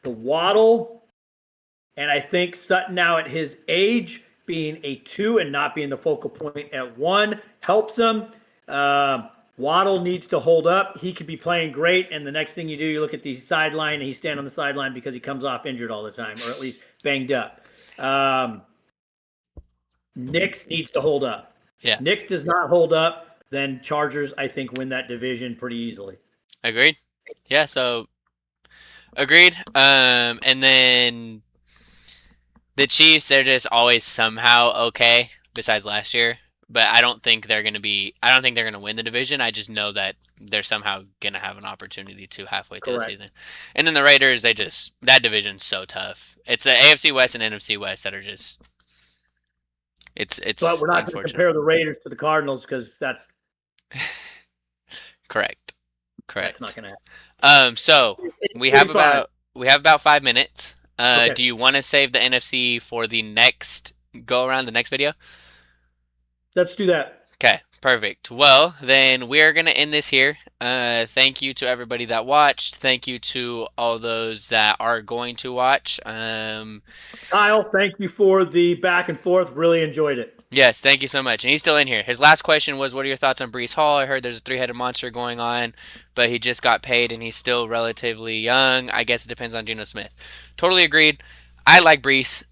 the Waddle, and I think Sutton now at his age being a 2 and not being the focal point at 1 helps him. Waddle needs to hold up. He could be playing great, and the next thing you do, you look at the sideline, and he's standing on the sideline because he comes off injured all the time, or at least banged up. Nix needs to hold up. Yeah. Nix does not hold up, then Chargers, I think, win that division pretty easily. Agreed. Yeah, so agreed. And then the Chiefs, they're just always somehow okay, besides last year. But I don't think they're going to win the division. I just know that they're somehow going to have an opportunity to halfway through the season. And then the Raiders, that division's so tough. It's the AFC West and NFC West that are just it's But we're not going to compare the Raiders to the Cardinals because that's correct. That's not going to happen. So we have about 5 minutes. Okay. Do you want to save the NFC for the next go around, the next video? Let's do that. Okay, perfect. Well, then we are going to end this here. Thank you to everybody that watched. Thank you to all those that are going to watch. Kyle, thank you for the back and forth. Really enjoyed it. Yes, thank you so much. And he's still in here. His last question was, what are your thoughts on Breece Hall? I heard there's a 3-headed monster going on, but he just got paid and he's still relatively young. I guess it depends on Geno Smith. Totally agreed. I like Breece.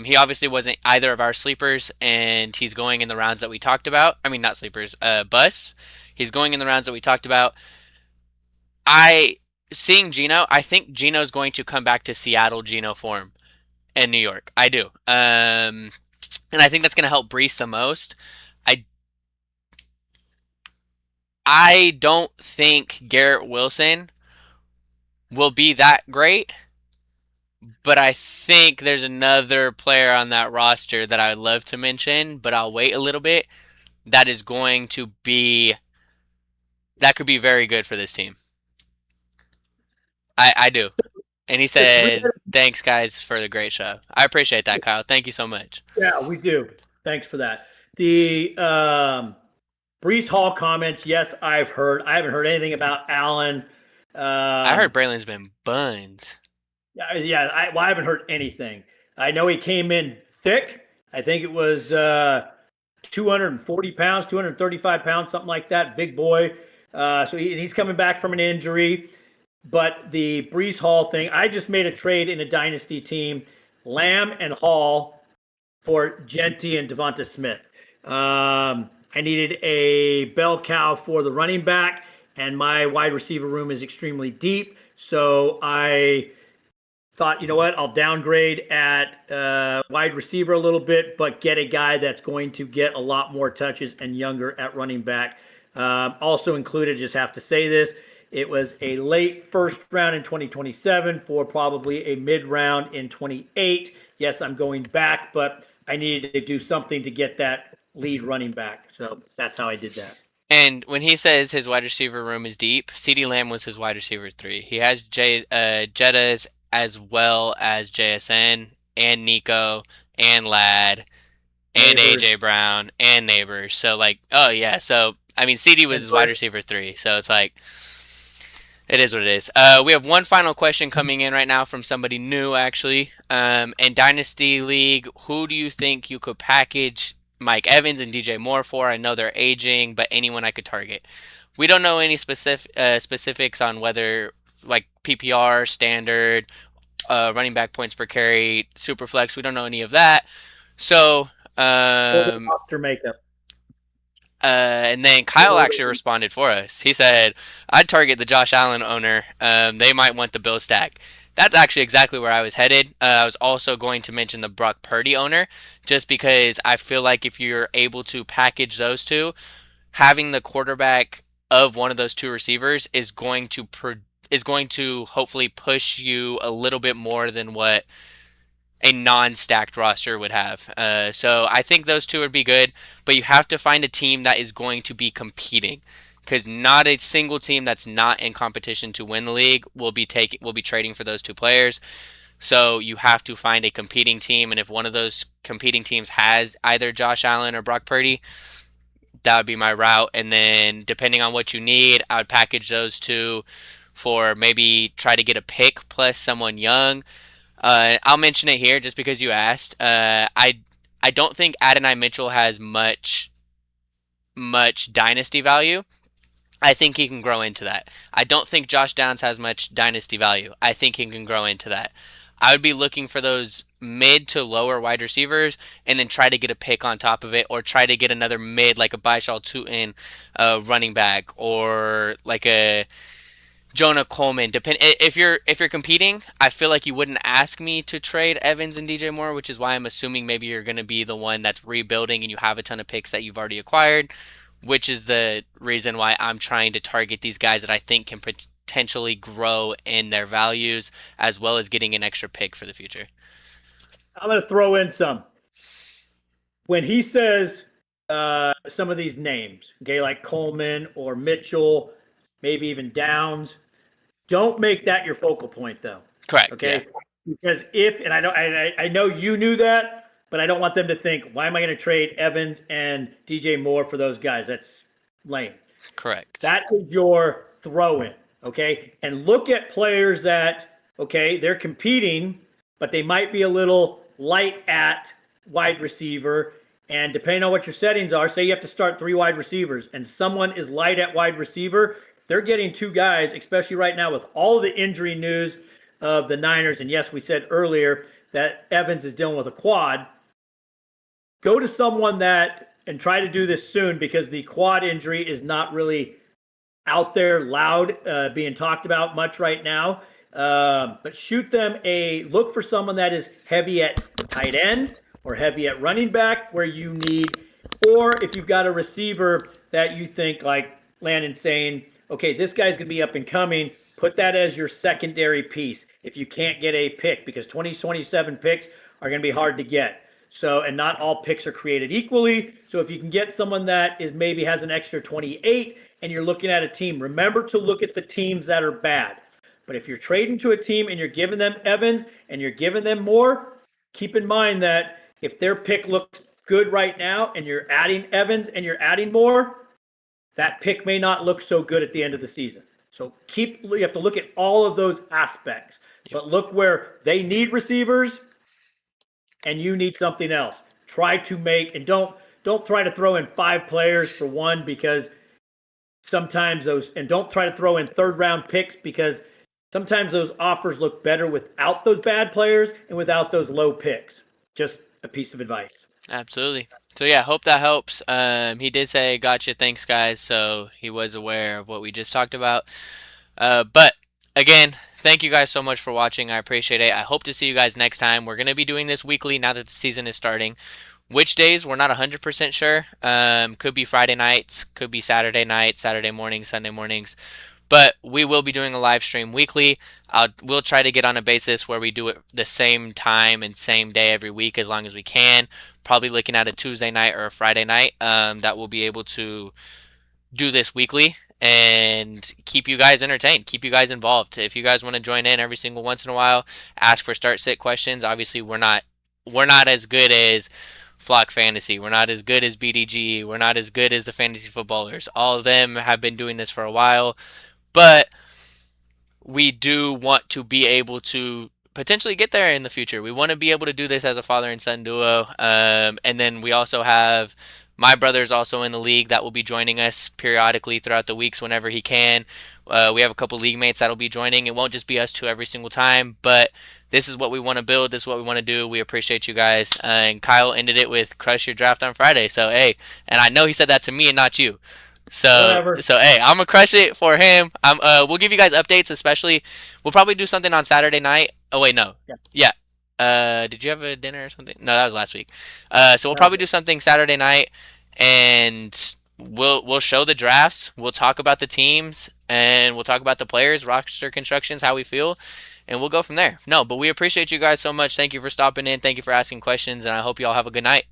He obviously wasn't either of our sleepers, and he's going in the rounds that we talked about. I mean, not sleepers, busts. He's going in the rounds that we talked about. I seeing Geno, I think Geno's going to come back to Seattle Geno form in New York. I do. And I think that's going to help Brees the most. I I don't think Garrett Wilson will be that great, but I think there's another player on that roster that I would love to mention, but I'll wait a little bit. That is going to be that could be very good for this team. I do. And he The three, said, "Thanks guys for the great show." I appreciate that, Kyle. Thank you so much. yeah, we do. Thanks for that. The Brees Hall comments, yes, I've heard. I haven't heard anything about Allen. I heard Braylon's been buns. Yeah, I haven't heard anything. I know he came in thick. I think it was 240 pounds, 235 pounds, something like that. Big boy. So he's coming back from an injury. But the Brees Hall thing, I just made a trade in a dynasty team, Lamb and Hall for Genty and Devonta Smith. I needed a bell cow for the running back, and my wide receiver room is extremely deep. So I thought, you know what, I'll downgrade at wide receiver a little bit, but get a guy that's going to get a lot more touches and younger at running back. Also included, just have to say this, it was a late first round in 2027 for probably a mid round in 28. Yes, I'm going back, but I needed to do something to get that lead running back. So that's how I did that. And when he says his wide receiver room is deep, CeeDee Lamb was his wide receiver 3. He has Jettas as well as JSN and Nico and Ladd and Neighbors. AJ Brown and Neighbors. So like, oh yeah. So I mean, CD was his wide receiver 3. So it's like, it is what it is. We have one final question coming in right now from somebody new, actually. In Dynasty League, who do you think you could package Mike Evans and DJ Moore for? I know they're aging, but anyone I could target. We don't know any specifics on whether like PPR, standard, running back points per carry, super flex. We don't know any of that. So, Roster makeup. and then Kyle actually responded for us. He said, I'd target the Josh Allen owner. They might want the Bill stack. That's actually exactly where I was headed. I was also going to mention the Brock Purdy owner, just because I feel like if you're able to package those two, having the quarterback of one of those two receivers is going to hopefully push you a little bit more than what a non-stacked roster would have. So I think those two would be good, but you have to find a team that is going to be competing, because not a single team that's not in competition to win the league will be trading for those two players. So you have to find a competing team, and if one of those competing teams has either Josh Allen or Brock Purdy, that would be my route. And then depending on what you need, I would package those two for maybe try to get a pick plus someone young. I'll mention it here just because you asked. I don't think Adonai Mitchell has much dynasty value. I think he can grow into that. I don't think Josh Downs has much dynasty value. I think he can grow into that. I would be looking for those mid to lower wide receivers and then try to get a pick on top of it, or try to get another mid like a Baishal Tutin running back, or like a Jonah Coleman. If you're competing, I feel like you wouldn't ask me to trade Evans and DJ Moore, which is why I'm assuming maybe you're going to be the one that's rebuilding and you have a ton of picks that you've already acquired, which is the reason why I'm trying to target these guys that I think can potentially grow in their values, as well as getting an extra pick for the future. I'm going to throw in some. When he says some of these names, okay, like Coleman or Mitchell, maybe even Downs, don't make that your focal point, though. Correct. Okay. Yeah. Because I know you knew that, but I don't want them to think, why am I going to trade Evans and DJ Moore for those guys? That's lame. Correct. That is your throw in. Okay. And look at players that, okay, they're competing, but they might be a little light at wide receiver. And depending on what your settings are, say you have to start 3 wide receivers and someone is light at wide receiver, they're getting 2 guys, especially right now with all the injury news of the Niners. And yes, we said earlier that Evans is dealing with a quad. Go to someone that, and try to do this soon, because the quad injury is not really out there loud, being talked about much right now. But shoot them look for someone that is heavy at tight end or heavy at running back where you need, or if you've got a receiver that you think, like Landon's saying, okay, this guy's going to be up and coming, put that as your secondary piece if you can't get a pick, because 27 picks are going to be hard to get. So, and not all picks are created equally. So if you can get someone that is maybe has an extra 28 and you're looking at a team, remember to look at the teams that are bad. But if you're trading to a team and you're giving them Evans and you're giving them more, keep in mind that if their pick looks good right now and you're adding Evans and you're adding more, that pick may not look so good at the end of the season. So you have to look at all of those aspects. But look where they need receivers and you need something else. Try to make, and don't try to throw in 5 players for one, because sometimes those, and don't try to throw in third round picks, because sometimes those offers look better without those bad players and without those low picks. Just a piece of advice. Absolutely. So yeah, hope that helps. He did say, "Gotcha, thanks, guys." So he was aware of what we just talked about. But again, thank you guys so much for watching. I appreciate it. I hope to see you guys next time. We're gonna be doing this weekly now that the season is starting. Which days, we're not 100% sure. Could be Friday nights, could be Saturday nights, Saturday mornings, Sunday mornings. But we will be doing a live stream weekly. We'll try to get on a basis where we do it the same time and same day every week as long as we can. Probably looking at a Tuesday night or a Friday night that we'll be able to do this weekly and keep you guys entertained, keep you guys involved. If you guys want to join in every single once in a while, ask for start sit questions. Obviously, we're not as good as Flock Fantasy. We're not as good as BDG. We're not as good as the fantasy footballers. All of them have been doing this for a while. But we do want to be able to potentially get there in the future. We want to be able to do this as a father and son duo. And then we also have my brother's also in the league that will be joining us periodically throughout the weeks whenever he can. We have a couple league mates that will be joining. It won't just be us two every single time, but this is what we want to build. This is what we want to do. We appreciate you guys. And Kyle ended it with crush your draft on Friday. So, hey, and I know he said that to me and not you. Whatever. So hey, I'm gonna crush it for him. We'll give you guys updates, especially we'll probably do something on Saturday night. Oh wait, no. Yeah. Did you have a dinner or something? No, that was last week. So we'll probably do something Saturday night, and we'll show the drafts. We'll talk about the teams, and we'll talk about the players, roster constructions, how we feel, and we'll go from there. No, but we appreciate you guys so much. Thank you for stopping in. Thank you for asking questions, and I hope you all have a good night.